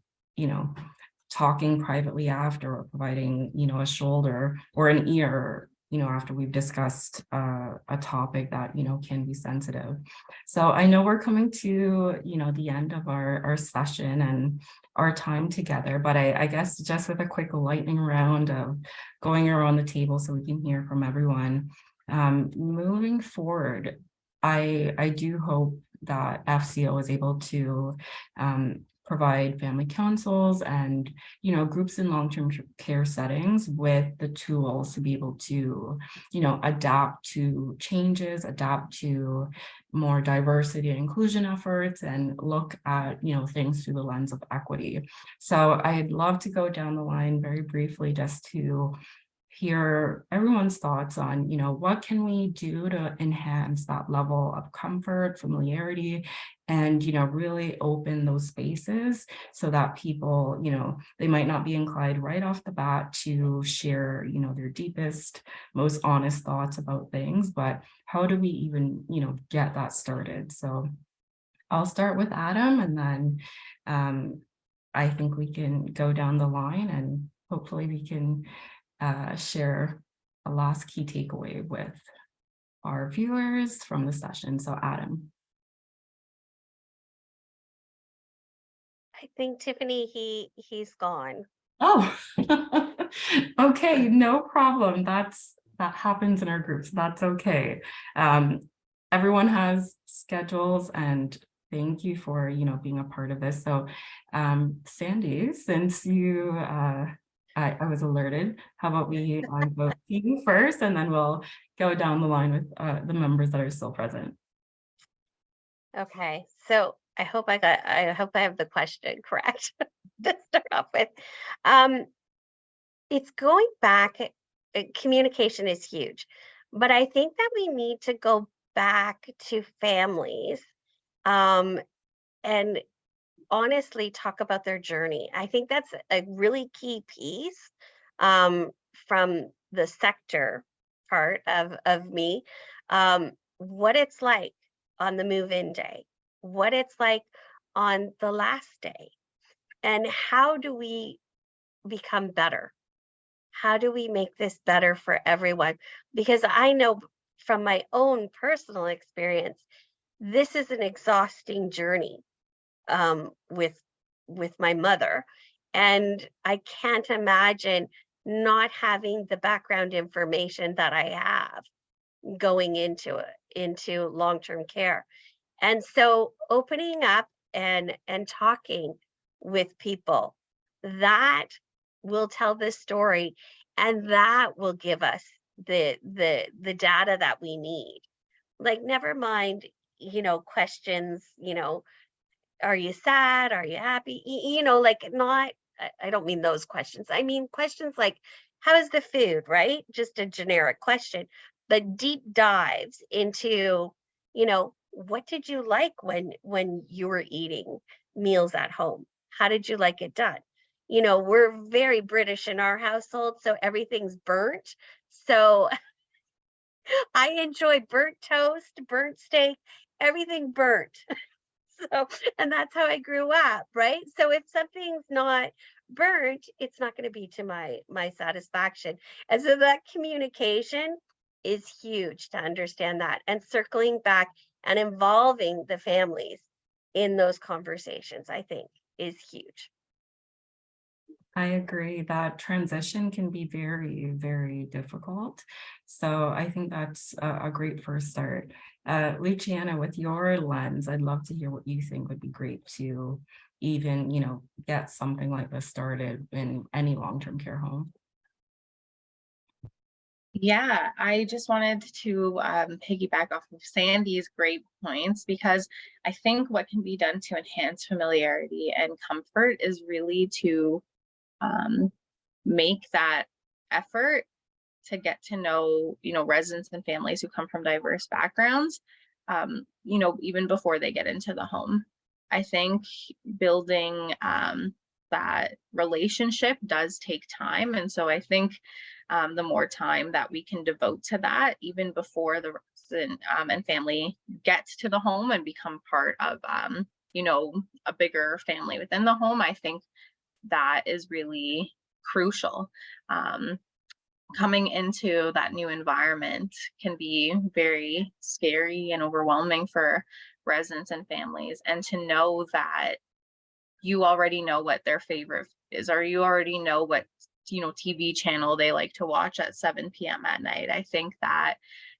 talking privately after, or providing, a shoulder or an ear, after we've discussed a topic that, can be sensitive. So I know we're coming to, the end of our session and our time together, but I guess just with a quick lightning round of going around the table so we can hear from everyone. Moving forward, I do hope that FCO is able to provide family councils and, you know, groups in long-term care settings with the tools to be able to, you know, adapt to changes, adapt to more diversity and inclusion efforts, and look at, you know, things through the lens of equity. So I'd love to go down the line very briefly just to hear everyone's thoughts on, you know, what can we do to enhance that level of comfort, familiarity, and, you know, really open those spaces so that people, you know, they might not be inclined right off the bat to share, you know, their deepest, most honest thoughts about things, but how do we even, you know, get that started? So I'll start with Adam, and then I think we can go down the line, and hopefully we can share a last key takeaway with our viewers from the session. So Adam. I think Tiffany, he's gone. Oh, okay, no problem. That happens in our groups. That's okay. Everyone has schedules, and thank you for, you know, being a part of this. So Sandy, since you I was alerted, how about we vote you first, and then we'll go down the line with the members that are still present. Okay, so I hope I have the question correct to start off with. It's going back, communication is huge, but I think that we need to go back to families, and honestly talk about their journey. I think that's a really key piece, from the sector part of me, what it's like on the move-in day, what it's like on the last day, and how do we become better? How do we make this better for everyone? Because I know from my own personal experience, this is an exhausting journey, with my mother, and I can't imagine not having the background information that I have going into long-term care. And so opening up and talking with people, that will tell this story, and that will give us the data that we need. Like, never mind, you know, questions, you know, are you sad? Are you happy? You know, like, not, I don't mean those questions. I mean questions like, how is the food, right? Just a generic question, but deep dives into, you know, what did you like when you were eating meals at home? How did you like it done? You know, we're very British in our household, so everything's burnt. So I enjoy burnt toast, burnt steak, everything burnt. So, and that's how I grew up, right? So if something's not burnt, it's not going to be to my satisfaction. And so that communication is huge to understand that, and circling back and involving the families in those conversations, I think, is huge. I agree that transition can be very, very difficult. So I think that's a great first start. Luciana, with your lens, I'd love to hear what you think would be great to even, you know, get something like this started in any long-term care home. Yeah, I just wanted to piggyback off of Sandy's great points, because I think what can be done to enhance familiarity and comfort is really to make that effort to get to know, you know, residents and families who come from diverse backgrounds, you know, even before they get into the home. I think building that relationship does take time. And so I think the more time that we can devote to that, even before the resident and family gets to the home and become part of, you know, a bigger family within the home, I think that is really crucial. Coming into that new environment can be very scary and overwhelming for residents and families, and to know that you already know what their favorite is, or you already know what, you know, TV channel they like to watch at 7 p.m. at night. I think that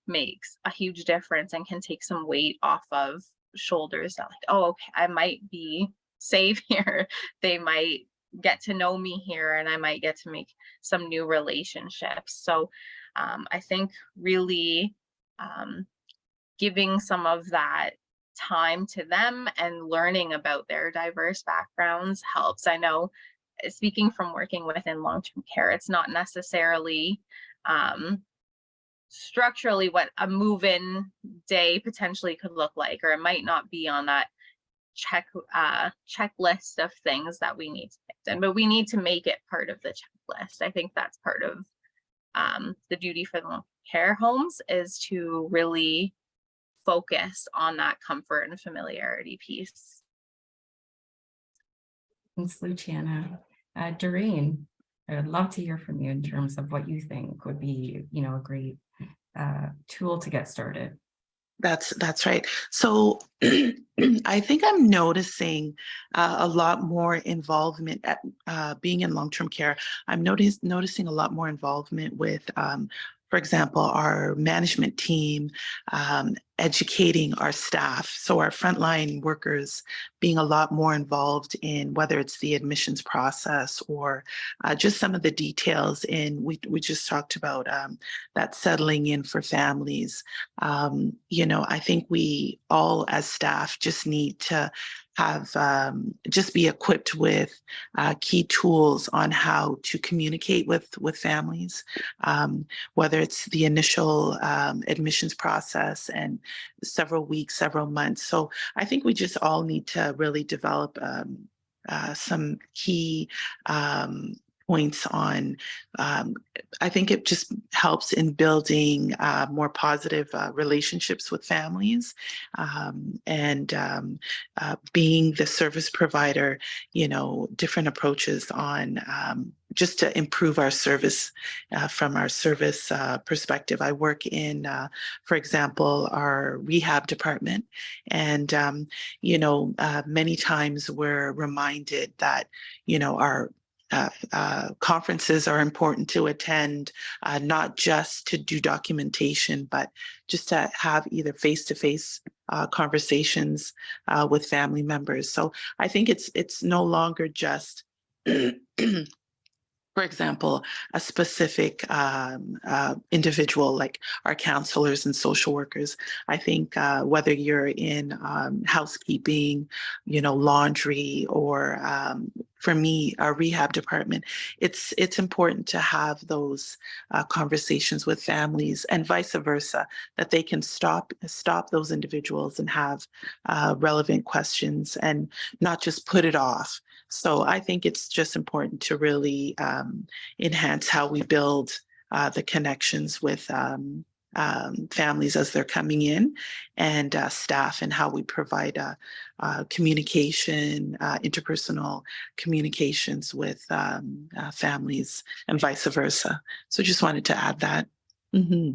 makes a huge difference and can take some weight off of shoulders that, like, oh, okay, I might be safe here. They might get to know me here, and I might get to make some new relationships. So I think really giving some of that time to them and learning about their diverse backgrounds helps. I know, speaking from working within long-term care, it's not necessarily structurally what a move-in day potentially could look like, or it might not be on that checklist of things that we need to get done, but we need to make it part of the checklist. I think that's part of the duty for the care homes, is to really focus on that comfort and familiarity piece. Thanks, Luciana. Doreen, I would love to hear from you in terms of what you think would be, a great tool to get started. That's right. So I think I'm noticing a lot more involvement at being in long-term care. I'm noticing a lot more involvement with, for example, our management team, educating our staff. So our frontline workers being a lot more involved in whether it's the admissions process or just some of the details in, we just talked about that settling in for families. I think we all as staff just need to have just be equipped with key tools on how to communicate with families, whether it's the initial admissions process and several weeks, several months. So I think we just all need to really develop some key points on, I think it just helps in building more positive relationships with families, and being the service provider, different approaches on just to improve our service from our service perspective. I work in, for example, our rehab department, and, many times we're reminded that, our conferences are important to attend, not just to do documentation, but just to have either face-to-face conversations with family members. So I think it's no longer just for example, a specific individual like our counselors and social workers. I think whether you're in housekeeping, laundry, or for me, our rehab department, it's important to have those conversations with families and vice versa, that they can stop those individuals and have relevant questions and not just put it off. So I think it's just important to really enhance how we build the connections with families as they're coming in, and staff, and how we provide communication, interpersonal communications with families and vice versa. So just wanted to add that. Mm-hmm.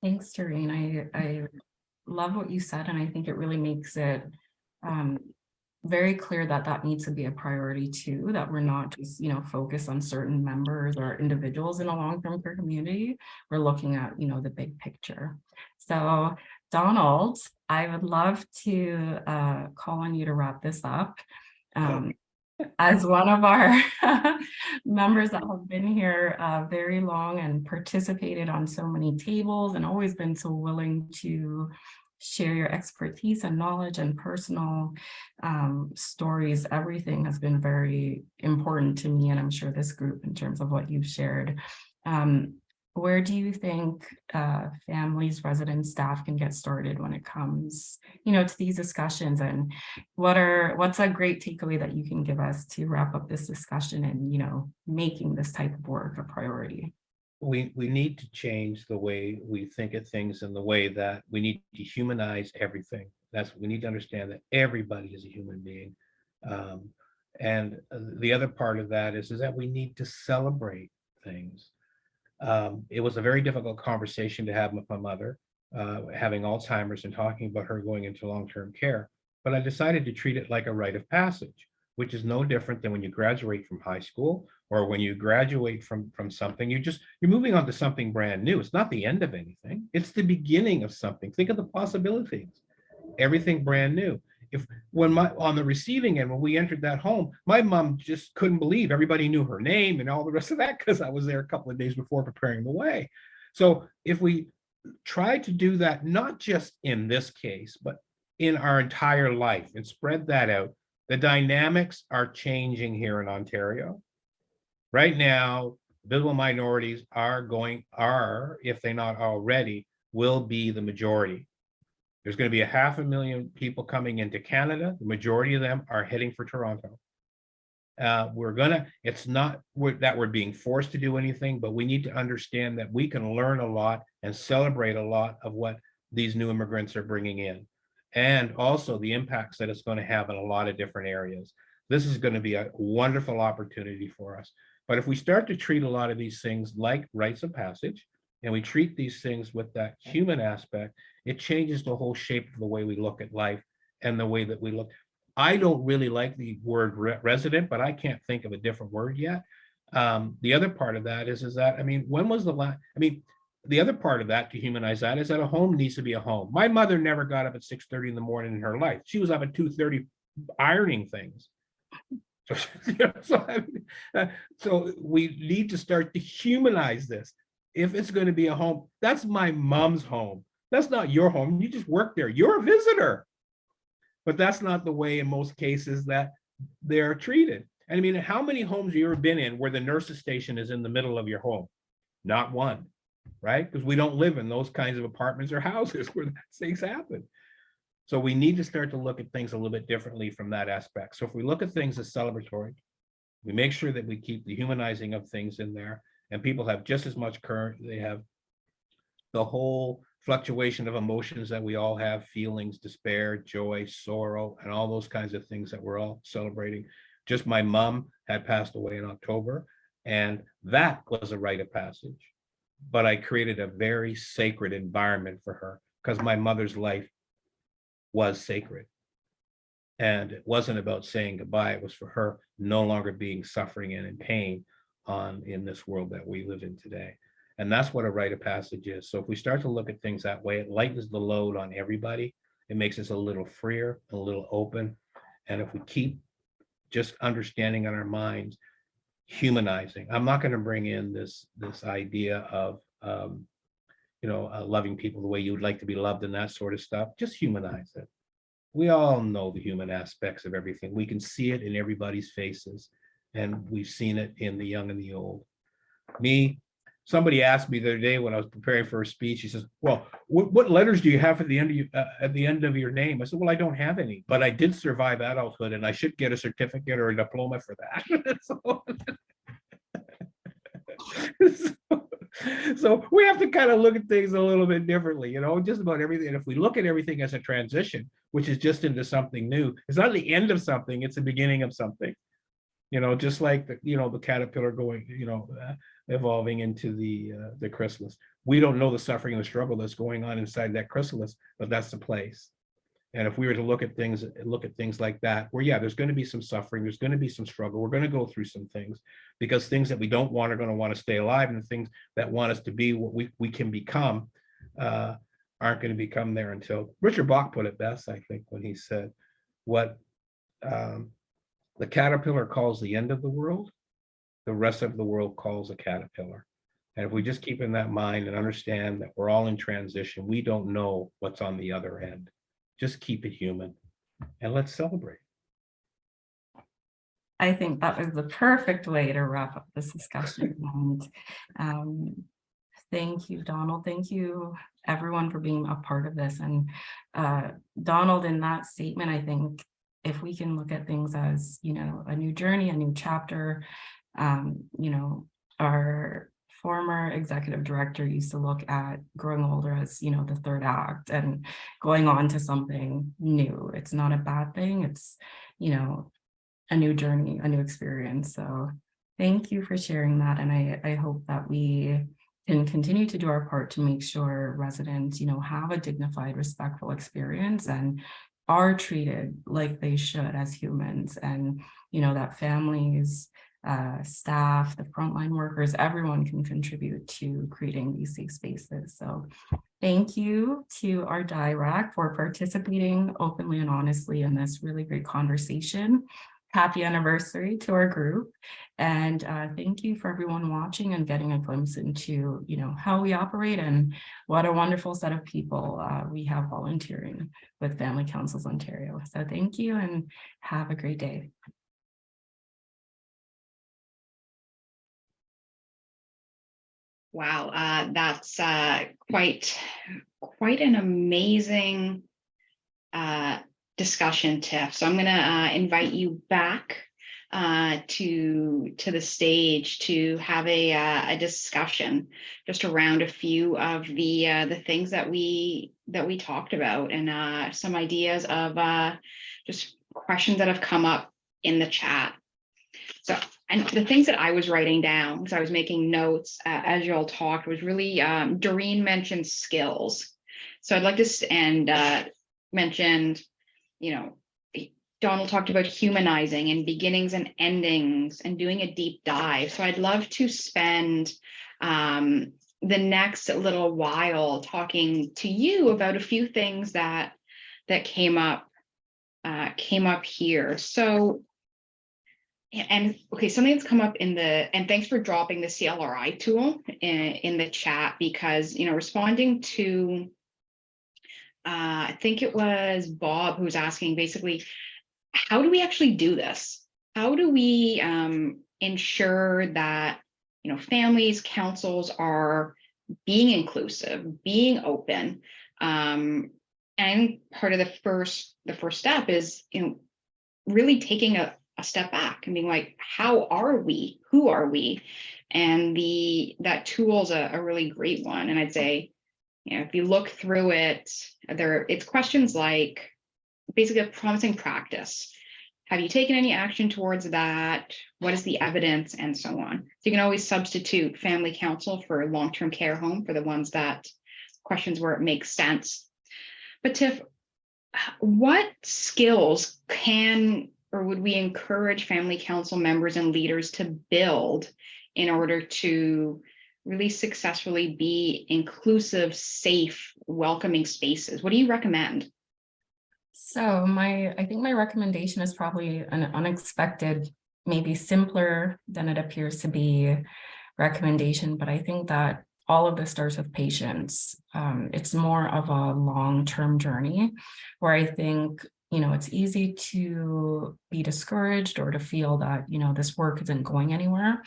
Thanks, Doreen. I love what you said, and I think it really makes it very clear that needs to be a priority too, that we're not just, focused on certain members or individuals in a long-term care community. We're looking at, the big picture. So Donald, I would love to call on you to wrap this up. As one of our members that have been here very long and participated on so many tables and always been so willing to share your expertise and knowledge and personal stories, everything has been very important to me, and I'm sure this group, in terms of what you've shared. Where do you think families, residents, staff can get started when it comes, to these discussions? And what's a great takeaway that you can give us to wrap up this discussion and, making this type of work a priority? We need to change the way we think of things, and the way that we need to humanize everything. We need to understand that everybody is a human being. And the other part of that is that we need to celebrate things. It was a very difficult conversation to have with my mother, having Alzheimer's, and talking about her going into long-term care. But I decided to treat it like a rite of passage. which is no different than when you graduate from high school or when you graduate from something. You're moving on to something brand new. It's not the end of anything. It's the beginning of something. Think of the possibilities. Everything brand new. On the receiving end, when we entered that home, my mom just couldn't believe everybody knew her name and all the rest of that because I was there a couple of days before preparing the way. So if we try to do that, not just in this case, but in our entire life and spread that out, the dynamics are changing here in Ontario. Right now, visible minorities are, if they're not already, will be the majority. There's going to be 500,000 people coming into Canada. The majority of them are heading for Toronto. It's not that we're being forced to do anything, but we need to understand that we can learn a lot and celebrate a lot of what these new immigrants are bringing in, and also the impacts that it's going to have in a lot of different areas. This is going to be a wonderful opportunity for us. But if we start to treat a lot of these things like rites of passage, and we treat these things with that human aspect, it changes the whole shape of the way we look at life and the way that we look. I don't really like the word resident, but I can't think of a different word yet. The other part of that is that, I mean, when was the last, I mean, the other part of that, to humanize that, is that a home needs to be a home. My mother never got up at 6:30 in the morning in her life. She was up at 2:30 ironing things. So we need to start to humanize this. If it's going to be a home, that's my mom's home. That's not your home. You just work there. You're a visitor. But that's not the way in most cases that they're treated. And I mean, how many homes have you ever been in where the nurse's station is in the middle of your home? Not one, right? Because we don't live in those kinds of apartments or houses where things happen. So we need to start to look at things a little bit differently from that aspect. So if we look at things as celebratory, we make sure that we keep the humanizing of things in there, and people have just as much they have the whole fluctuation of emotions that we all have, feelings, despair, joy, sorrow, and all those kinds of things that we're all celebrating. Just my mom had passed away in October, and that was a rite of passage. But I created a very sacred environment for her because my mother's life was sacred. And it wasn't about saying goodbye. It was for her no longer being suffering and in pain in this world that we live in today. And that's what a rite of passage is. So if we start to look at things that way, it lightens the load on everybody. It makes us a little freer, a little open. And if we keep just understanding in our minds, humanizing, I'm not going to bring in this idea of loving people the way you would like to be loved and that sort of stuff. Just humanize it. We all know the human aspects of everything. We can see it in everybody's faces, and we've seen it in the young and the old. Somebody asked me the other day when I was preparing for a speech, he says, well, what letters do you have at the end of your name? I said, well, I don't have any, but I did survive adulthood and I should get a certificate or a diploma for that. So we have to kind of look at things a little bit differently, just about everything. And if we look at everything as a transition, which is just into something new, it's not the end of something, it's the beginning of something. Just like the caterpillar going, evolving into the chrysalis. We don't know the suffering and the struggle that's going on inside that chrysalis, but that's the place. And if we were to look at things like that, where there's going to be some suffering, there's going to be some struggle, we're going to go through some things, because things that we don't want are going to want to stay alive, and the things that want us to be what we can become aren't going to become there until Richard Bach put it best, I think, when he said, what the caterpillar calls the end of the world, the rest of the world calls a caterpillar. And if we just keep in that mind and understand that we're all in transition, we don't know what's on the other end. Just keep it human and let's celebrate. I think that was the perfect way to wrap up this discussion. And thank you, Donald. Thank you, everyone, for being a part of this. And Donald, in that statement, I think if we can look at things as, a new journey, a new chapter, our former executive director used to look at growing older as, the third act and going on to something new. It's not a bad thing. It's, a new journey, a new experience. So thank you for sharing that. And I hope that we can continue to do our part to make sure residents, have a dignified, respectful experience, and are treated like they should as humans, and that families, staff, the frontline workers, everyone can contribute to creating these safe spaces. So thank you to our DIERAC for participating openly and honestly in this really great conversation. Happy anniversary to our group. And thank you for everyone watching and getting a glimpse into, how we operate and what a wonderful set of people we have volunteering with Family Councils Ontario. So thank you and have a great day. Wow, that's quite an amazing discussion, Tiff. So I'm going to invite you back to the stage to have a discussion just around a few of the things that we talked about, and some ideas of just questions that have come up in the chat. So, and the things that I was writing down, because I was making notes as you all talked, was really Doreen mentioned skills. So I'd like to mentioned, Donald talked about humanizing and beginnings and endings and doing a deep dive. So I'd love to spend the next little while talking to you about a few things that came up here. So, and okay, something that's come up and thanks for dropping the CLRI tool in the chat, because responding to I think it was Bob who was asking basically, how do we actually do this? How do we ensure that families, councils are being inclusive, being open? And part of the first step is really taking a step back and being like, how are we? Who are we? And that tool is a really great one. And I'd say, if you look through it, it's questions like basically a promising practice. Have you taken any action towards that? What is the evidence, and so on? So you can always substitute family council for long-term care home for the ones that questions where it makes sense. But Tiff, what skills can or would we encourage family council members and leaders to build in order to really successfully be inclusive, safe, welcoming spaces? What do you recommend? So I think my recommendation is probably an unexpected, maybe simpler than it appears to be recommendation, but I think that all of this starts with patience. It's more of a long-term journey where I think, it's easy to be discouraged or to feel that, this work isn't going anywhere.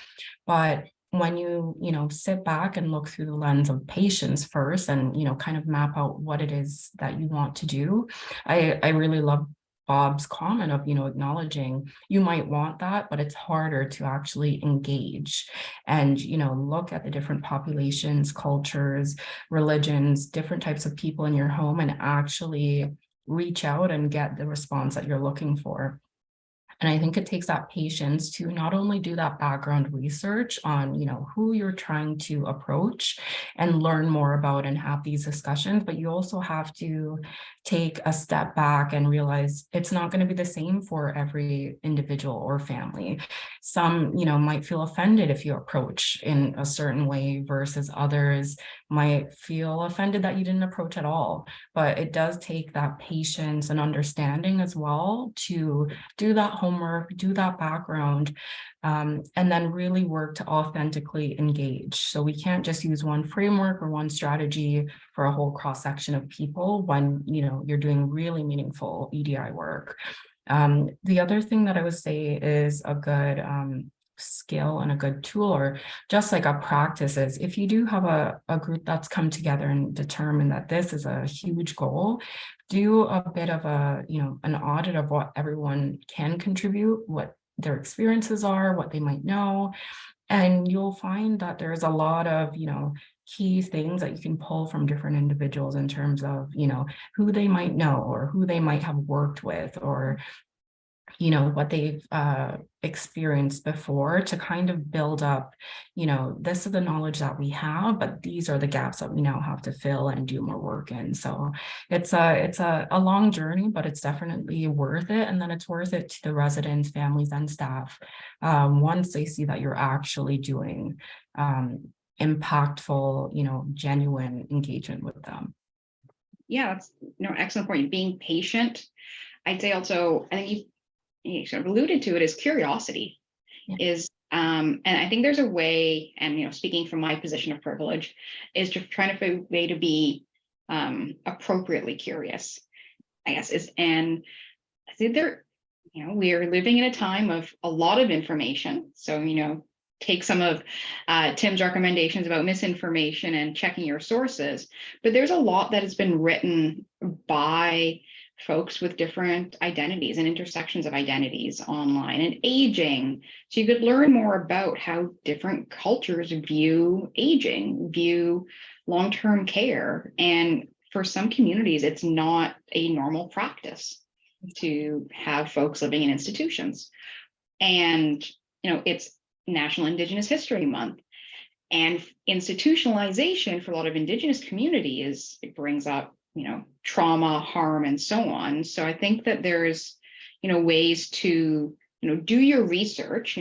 But when you sit back and look through the lens of patience first and, kind of map out what it is that you want to do, I really love Bob's comment of, acknowledging you might want that, but it's harder to actually engage and, look at the different populations, cultures, religions, different types of people in your home and actually reach out and get the response that you're looking for. And I think it takes that patience to not only do that background research on, who you're trying to approach and learn more about and have these discussions, but you also have to take a step back and realize it's not going to be the same for every individual or family. Some, might feel offended if you approach in a certain way versus others might feel offended that you didn't approach at all. But it does take that patience and understanding as well to do that homework, do that background, and then really work to authentically engage. So we can't just use one framework or one strategy for a whole cross-section of people when, you're doing really meaningful EDI work. The other thing that I would say is a good skill and a good tool, or just like a practice, is if you do have a group that's come together and determined that this is a huge goal, do a bit of an audit of what everyone can contribute, what their experiences are, what they might know. And you'll find that there's a lot of, key things that you can pull from different individuals in terms of, who they might know or who they might have worked with, or what they've experienced before, to kind of build up, this is the knowledge that we have, but these are the gaps that we now have to fill and do more work in. So it's a long journey, but it's definitely worth it. And then it's worth it to the residents, families, and staff once they see that you're actually doing impactful, genuine engagement with them. Yeah, that's excellent point. Being patient. I'd say also, I think you sort of alluded to it, as curiosity is, and I think there's a way, and speaking from my position of privilege, is just trying to find a way to be appropriately curious, I guess, and I think we are living in a time of a lot of information. So, take some of Tim's recommendations about misinformation and checking your sources, but there's a lot that has been written by folks with different identities and intersections of identities online and aging. So you could learn more about how different cultures view aging, view long-term care. And for some communities, it's not a normal practice to have folks living in institutions. And, it's National Indigenous History Month. And institutionalization for a lot of Indigenous communities, it brings up trauma, harm, and so on. So I think that there's, ways to, do your research,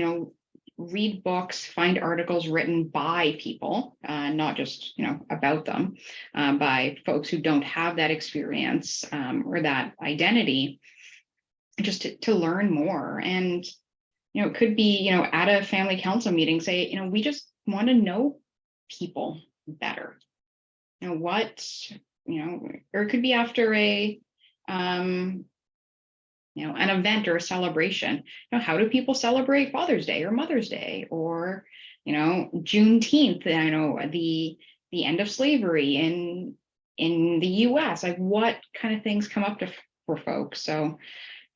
read books, find articles written by people, not just, about them, by folks who don't have that experience or that identity, just to learn more. And, it could be, at a family council meeting, say, we just want to know people better. Or it could be after an event or a celebration. How do people celebrate Father's Day or Mother's Day, or Juneteenth? I know the end of slavery in the U.S. Like, what kind of things come up for folks? So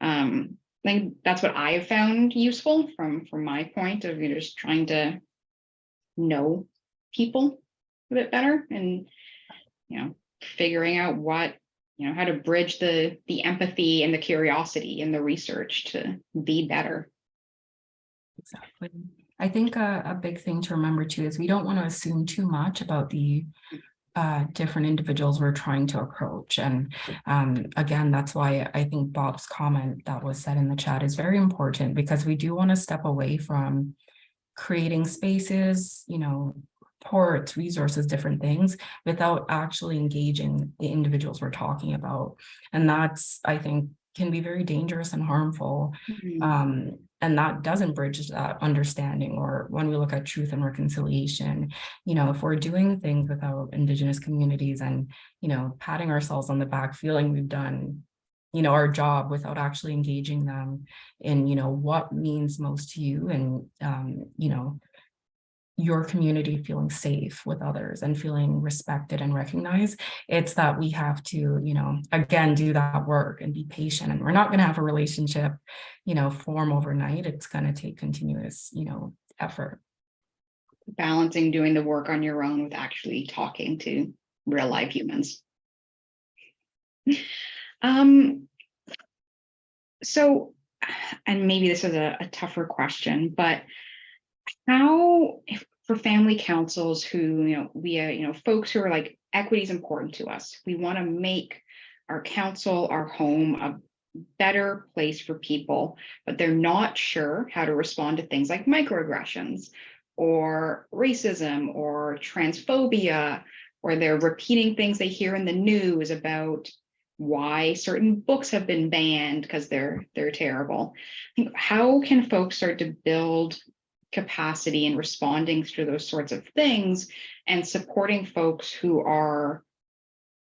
I think that's what I have found useful from my point of view, just trying to know people a bit better, and figuring out what, how to bridge the empathy and the curiosity and the research to be better. Exactly. I think a big thing to remember too is we don't want to assume too much about the different individuals we're trying to approach. And again, that's why I think Bob's comment that was said in the chat is very important, because we do want to step away from creating spaces, reports, resources, different things, without actually engaging the individuals we're talking about. And that's, I think, can be very dangerous and harmful. And that doesn't bridge that understanding. Or when we look at truth and reconciliation, if we're doing things without Indigenous communities and, patting ourselves on the back, feeling we've done, our job, without actually engaging them in, what means most to you, and, your community feeling safe with others and feeling respected and recognized, it's that we have to, again, do that work and be patient. And we're not going to have a relationship, form overnight. It's going to take continuous, effort. Balancing doing the work on your own with actually talking to real live humans. So, and maybe this is a tougher question, but how, for family councils who, we, folks who are like, equity is important to us, we want to make our council, our home, a better place for people, but they're not sure how to respond to things like microaggressions or racism or transphobia, or they're repeating things they hear in the news about why certain books have been banned because they're terrible. How can folks start to build capacity in responding to those sorts of things and supporting folks who are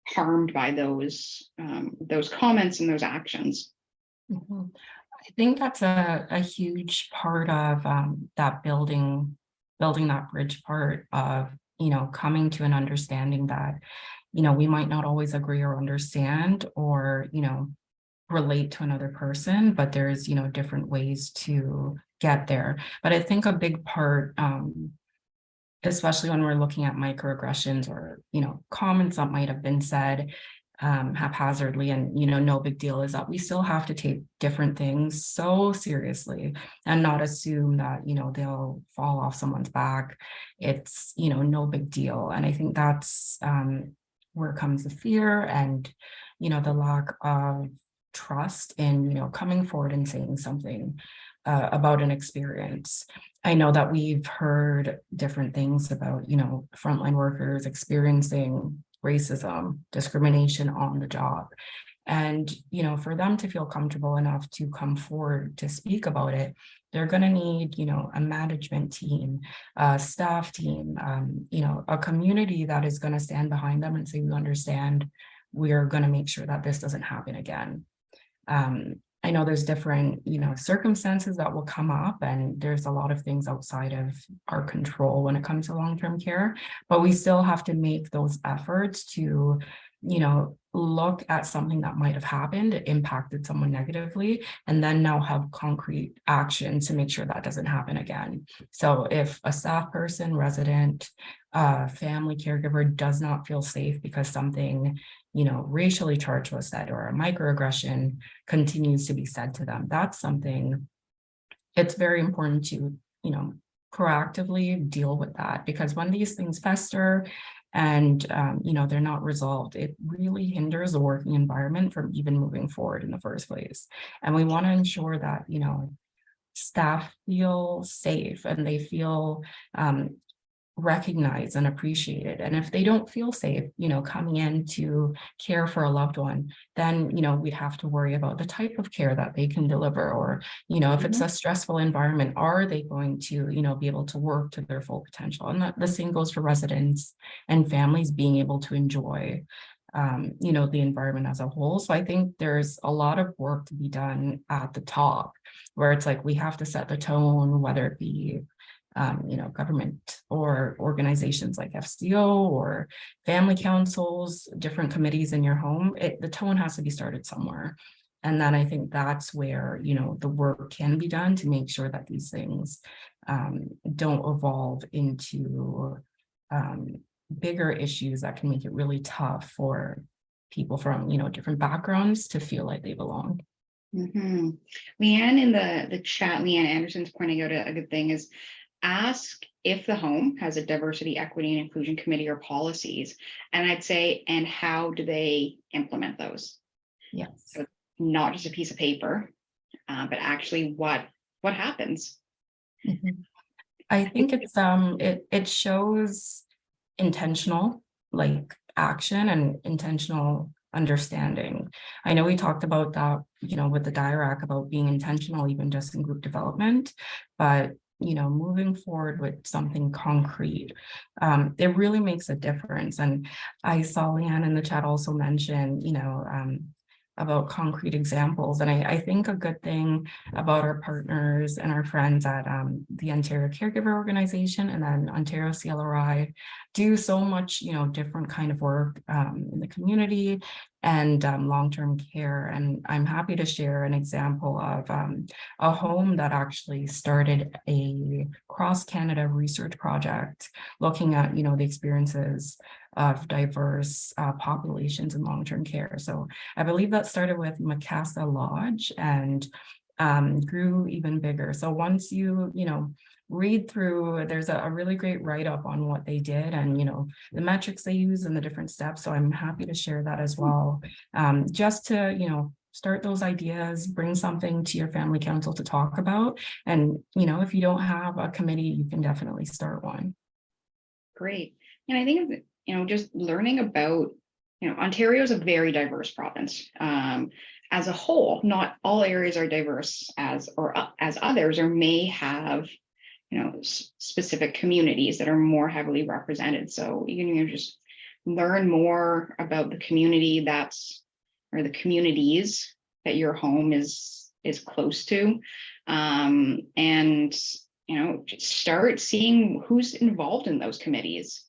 harmed by those comments and those actions? I think that's a huge part of that building that bridge part of, coming to an understanding that, we might not always agree or understand or, relate to another person, but there's, different ways to get there. But I think a big part, especially when we're looking at microaggressions or, comments that might have been said, haphazardly and, no big deal, is that we still have to take different things so seriously and not assume that, they'll fall off someone's back. It's, no big deal. And I think that's where comes the fear and, the lack of trust in, coming forward and saying something about an experience. I know that we've heard different things about, frontline workers experiencing racism, discrimination on the job. And, for them to feel comfortable enough to come forward to speak about it, they're going to need, a management team, a staff team, a community that is going to stand behind them and say, we understand, we're going to make sure that this doesn't happen again. I know there's different, circumstances that will come up, and there's a lot of things outside of our control when it comes to long-term care, but we still have to make those efforts to, look at something that might have happened, it impacted someone negatively, and then now have concrete action to make sure that doesn't happen again. So if a staff person, resident, family caregiver does not feel safe because something, racially charged was said, or a microaggression continues to be said to them, that's something it's very important to, proactively deal with that, because when these things fester and, they're not resolved, it really hinders the working environment from even moving forward in the first place. And we want to ensure that, staff feel safe and they feel recognized and appreciated. And if they don't feel safe, coming in to care for a loved one, then, we'd have to worry about the type of care that they can deliver, or, if it's a stressful environment, are they going to, be able to work to their full potential? And the same goes for residents and families being able to enjoy, the environment as a whole. So I think there's a lot of work to be done at the top, where it's like we have to set the tone, whether it be government or organizations like FCO or family councils, different committees in your home. The tone has to be started somewhere. And then I think that's where, the work can be done to make sure that these things don't evolve into bigger issues that can make it really tough for people from, different backgrounds to feel like they belong. Mm-hmm. Leanne in the chat, Leanne Anderson's pointing out a good thing is, ask if the home has a diversity, equity, and inclusion committee or policies. And I'd say, and how do they implement those? Yes. So not just a piece of paper, but actually what happens. Mm-hmm. I think it's it shows intentional action and intentional understanding. I know we talked about that, with the DIERAC about being intentional, even just in group development, but moving forward with something concrete, it really makes a difference. And I saw Leanne in the chat also mention, about concrete examples. And I think a good thing about our partners and our friends at the Ontario Caregiver Organization and then Ontario CLRI do so much, different kind of work in the community and long-term care. And I'm happy to share an example of a home that actually started a cross-Canada research project looking at, the experiences of diverse populations in long-term care. So I believe that started with Macassa Lodge and grew even bigger. So once you, read through, there's a really great write-up on what they did and, the metrics they use and the different steps. So I'm happy to share that as well, just to, start those ideas, bring something to your family council to talk about. And, if you don't have a committee, you can definitely start one. Great. And I think, just learning about, Ontario is a very diverse province. As a whole, not all areas are diverse as others, or may have, specific communities that are more heavily represented. So you can just learn more about the community or the communities that your home is close to, and start seeing who's involved in those committees,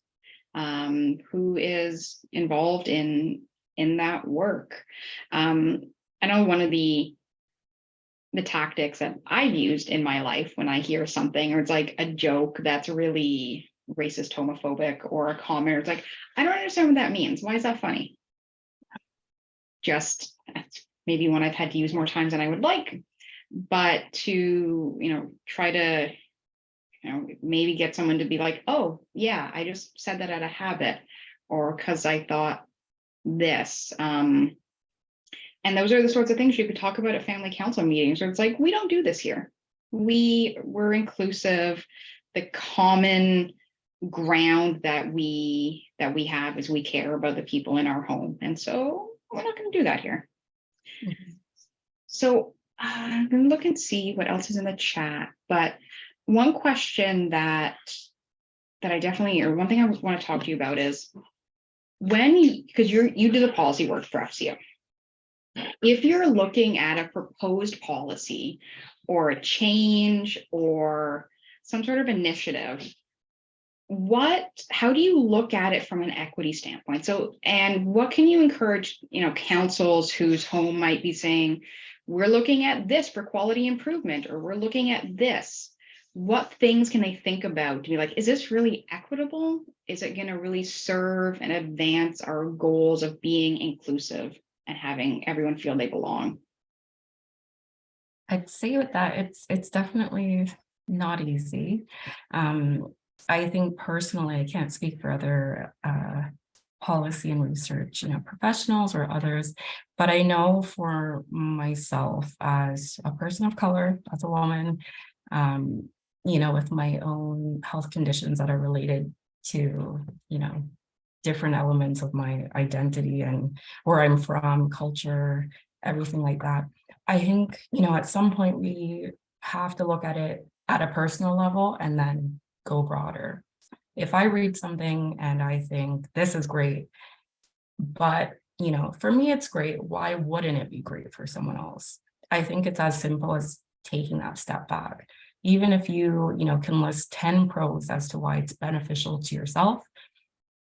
who is involved in that work. I know one of the tactics that I've used in my life when I hear something, or it's like a joke that's really racist, homophobic, or a comment, or it's like, I don't understand what that means. Why is that funny? just maybe one I've had to use more times than I would like, but to, try to, maybe get someone to be like, oh yeah, I just said that out of habit, or because I thought this. And those are the sorts of things you could talk about at family council meetings, where it's like, we don't do this here. We're inclusive. The common ground that we have is we care about the people in our home. And so we're not going to do that here. Mhm. So I'm going to look and see what else is in the chat. But one question that I definitely, or one thing I want to talk to you about is because you do the policy work for FCO. If you're looking at a proposed policy or a change or some sort of initiative, how do you look at it from an equity standpoint? So, and what can you encourage, councils whose home might be saying, we're looking at this for quality improvement, or we're looking at this. What things can they think about to be like, is this really equitable? Is it going to really serve and advance our goals of being inclusive and having everyone feel they belong? I'd say with that, it's definitely not easy. I think personally, I can't speak for other policy and research, professionals or others, but I know for myself as a person of color, as a woman, with my own health conditions that are related to, different elements of my identity and where I'm from, culture, everything like that. I think, at some point we have to look at it at a personal level and then go broader. If I read something and I think this is great, but, for me, it's great, why wouldn't it be great for someone else? I think it's as simple as taking that step back. Even if you, can list 10 pros as to why it's beneficial to yourself,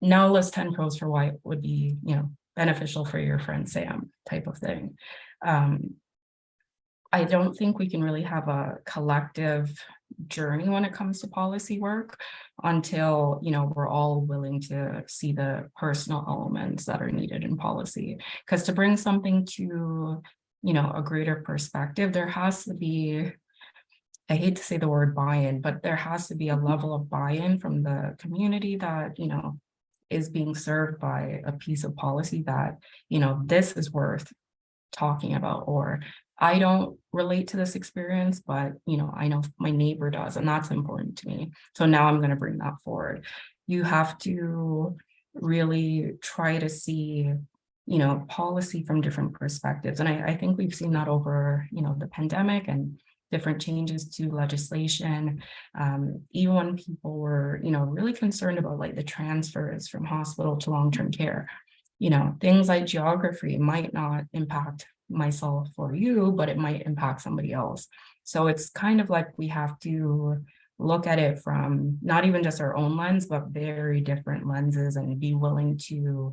now list 10 pros for why it would be, beneficial for your friend Sam, type of thing. I don't think we can really have a collective journey when it comes to policy work until, we're all willing to see the personal elements that are needed in policy. Because to bring something to, a greater perspective, there has to be, I hate to say the word buy-in, but there has to be a level of buy-in from the community that, is being served by a piece of policy that, this is worth talking about, or I don't relate to this experience, but, I know my neighbor does, and that's important to me. So now I'm going to bring that forward. You have to really try to see, policy from different perspectives. And I think we've seen that over, the pandemic and different changes to legislation, even when people were, really concerned about like the transfers from hospital to long-term care. Things like geography might not impact myself or you, but it might impact somebody else. So it's kind of like we have to look at it from not even just our own lens, but very different lenses, and be willing to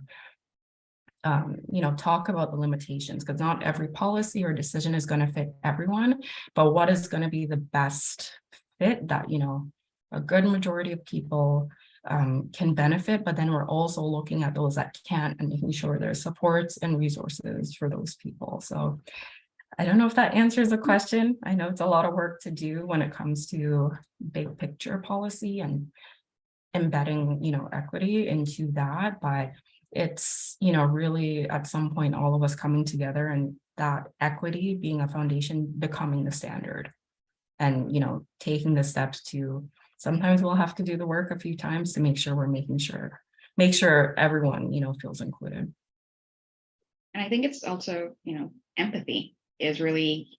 talk about the limitations, because not every policy or decision is going to fit everyone, but what is going to be the best fit that, a good majority of people can benefit, but then we're also looking at those that can't and making sure there's supports and resources for those people. So I don't know if that answers the question. I know it's a lot of work to do when it comes to big picture policy and embedding, equity into that, but it's, really at some point, all of us coming together and that equity being a foundation, becoming the standard, and, taking the steps to, sometimes we'll have to do the work a few times to make sure we're make sure everyone, feels included. And I think it's also, empathy is really,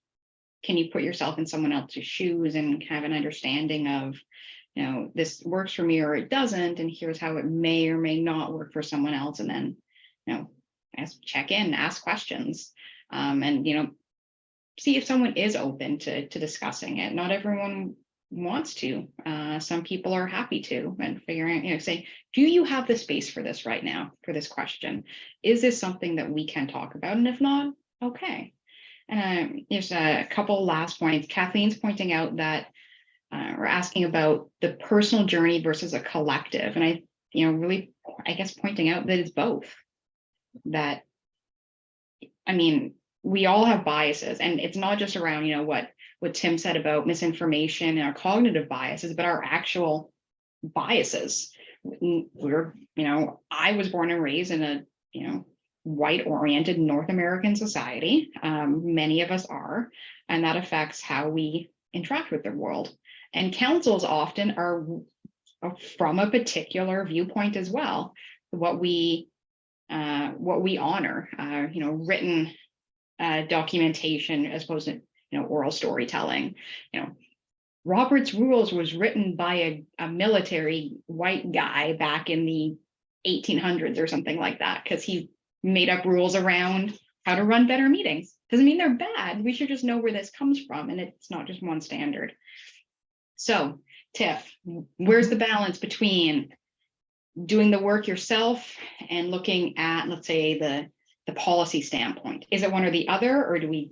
can you put yourself in someone else's shoes and have an understanding of, this works for me or it doesn't, and here's how it may or may not work for someone else. And then, check in, ask questions, and, see if someone is open to discussing it. Not everyone wants to. Some people are happy to, and figuring out, say, do you have the space for this right now, for this question? Is this something that we can talk about? And if not, okay. And there's a couple last points. Kathleen's pointing out that we're asking about the personal journey versus a collective. And I, really, I guess, pointing out that it's both. That I mean, we all have biases, and it's not just around, what Tim said about misinformation and our cognitive biases, but our actual biases. I was born and raised in a, white oriented North American society. Many of us are, and that affects how we interact with the world. And councils often are from a particular viewpoint as well. What we honor, written documentation as opposed to oral storytelling. Robert's Rules was written by a military white guy back in the 1800s or something like that, because he made up rules around how to run better meetings. Doesn't mean they're bad. We should just know where this comes from, and it's not just one standard. So, Tiff, where's the balance between doing the work yourself and looking at, let's say, the policy standpoint? Is it one or the other, or do we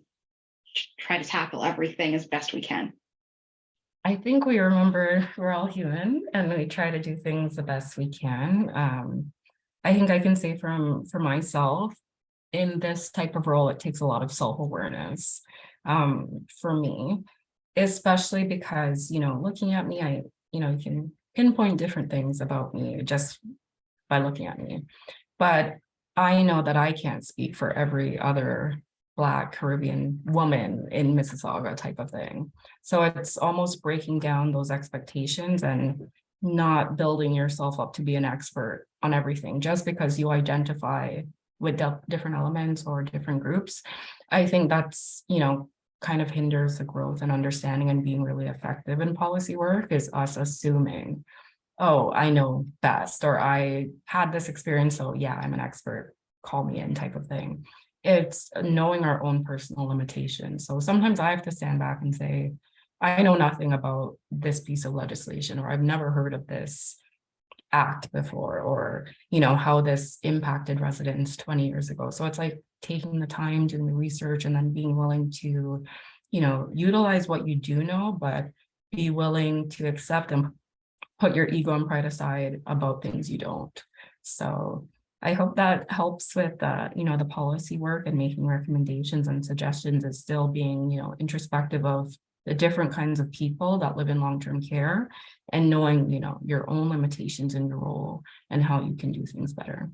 try to tackle everything as best we can? I think we remember we're all human and we try to do things the best we can. I think I can say for myself, in this type of role, it takes a lot of self-awareness for me, especially because, looking at me, you can pinpoint different things about me just by looking at me. But I know that I can't speak for every other Black Caribbean woman in Mississauga type of thing. So it's almost breaking down those expectations and not building yourself up to be an expert on everything just because you identify with different elements or different groups. I think that's, kind of hinders the growth and understanding and being really effective in policy work, is us assuming, oh, I know best, or I had this experience, so yeah, I'm an expert, call me in type of thing. It's knowing our own personal limitations. So sometimes I have to stand back and say, I know nothing about this piece of legislation, or I've never heard of this act before, or, how this impacted residents 20 years ago. So it's like taking the time, doing the research, and then being willing to, utilize what you do know, but be willing to accept and put your ego and pride aside about things you don't. So I hope that helps with the policy work and making recommendations and suggestions, is still being, introspective of the different kinds of people that live in long-term care, and knowing, your own limitations in your role and how you can do things better.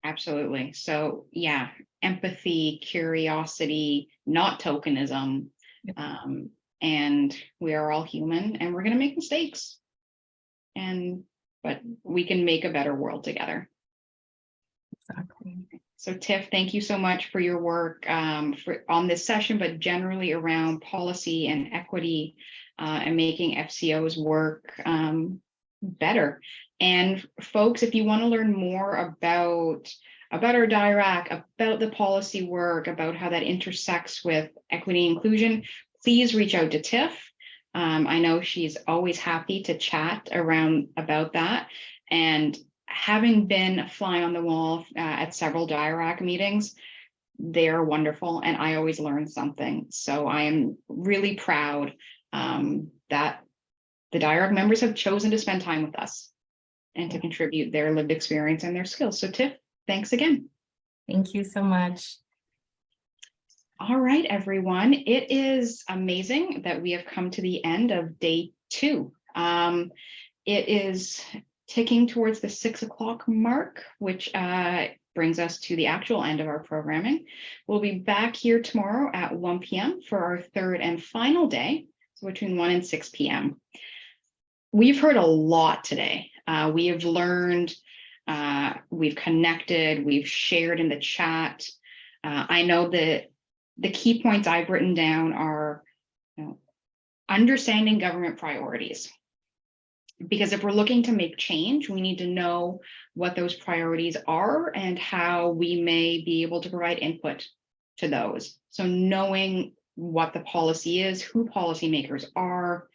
Absolutely. So yeah, empathy, curiosity, not tokenism. Yep. And we are all human, and we're going to make mistakes. But we can make a better world together. Exactly. So Tiff, thank you so much for your work on this session, but generally around policy and equity and making FCO's work better. And folks, if you want to learn more about our DIERAC, about the policy work, about how that intersects with equity and inclusion, please reach out to Tiff. I know she's always happy to chat about that. And having been a fly on the wall at several DIERAC meetings, they're wonderful, and I always learn something. So I am really proud that the DIERAC members have chosen to spend time with us and to contribute their lived experience and their skills. So Tiff, thanks again. Thank you so much. All right, everyone. It is amazing that we have come to the end of day 2. It is ticking towards the 6 o'clock mark, which brings us to the actual end of our programming. We'll be back here tomorrow at 1 p.m. for our third and final day, so between 1 and 6 p.m. We've heard a lot today. We have learned, we've connected, we've shared in the chat. I know that the key points I've written down are, understanding government priorities. Because if we're looking to make change, we need to know what those priorities are and how we may be able to provide input to those. So knowing what the policy is, who policymakers are,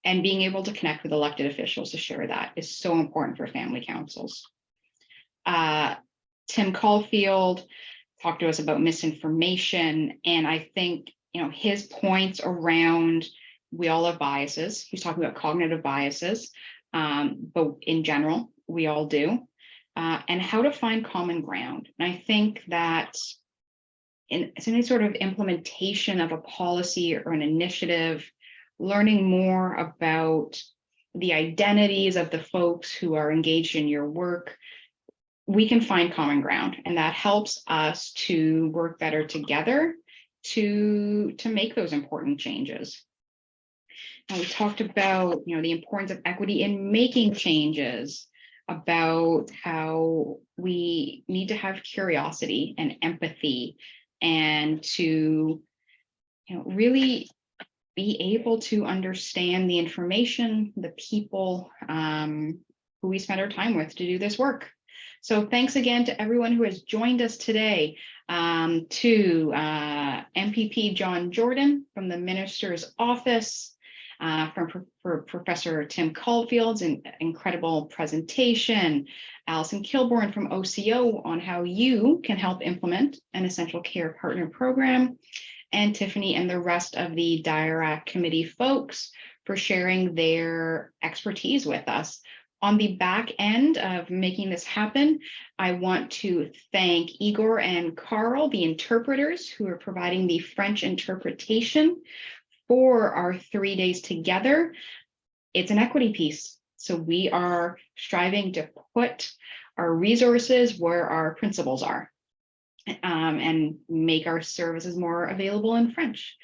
and being able to connect with elected officials to share that is so important for family councils. Tim Caulfield talked to us about misinformation, and I think his points around we all have biases. He's talking about cognitive biases, but in general, we all do, and how to find common ground. And I think that any sort of implementation of a policy or an initiative, learning more about the identities of the folks who are engaged in your work, we can find common ground, and that helps us to work better together to make those important changes. And we talked about, the importance of equity in making changes, about how we need to have curiosity and empathy, and to, really be able to understand the information, the people who we spend our time with to do this work. So thanks again to everyone who has joined us today, to MPP John Jordan from the Minister's Office, for Professor Tim Caulfield's incredible presentation, Allison Kilborn from OCO on how you can help implement an essential care partner program, and Tiffany and the rest of the DIERAC committee folks for sharing their expertise with us. On the back end of making this happen, I want to thank Igor and Carl, the interpreters who are providing the French interpretation for our 3 days together. It's an equity piece. So we are striving to put our resources where our principles are, and make our services more available in French.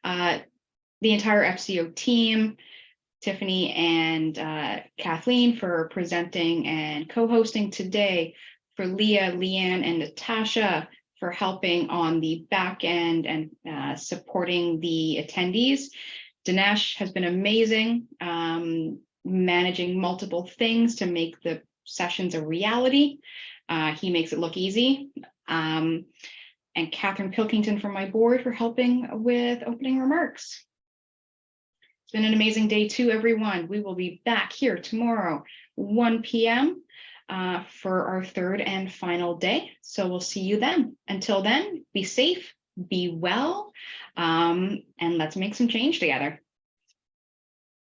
The entire FCO team, Tiffany and Kathleen for presenting and co-hosting today, for Leah, Leanne, and Natasha for helping on the back end and supporting the attendees. Dinesh has been amazing, managing multiple things to make the sessions a reality. He makes it look easy. And Catherine Pilkington from my board for helping with opening remarks. It's been an amazing day too, everyone. We will be back here tomorrow, 1 p.m. For our third and final day. So we'll see you then. Until then, be safe, be well, and let's make some change together.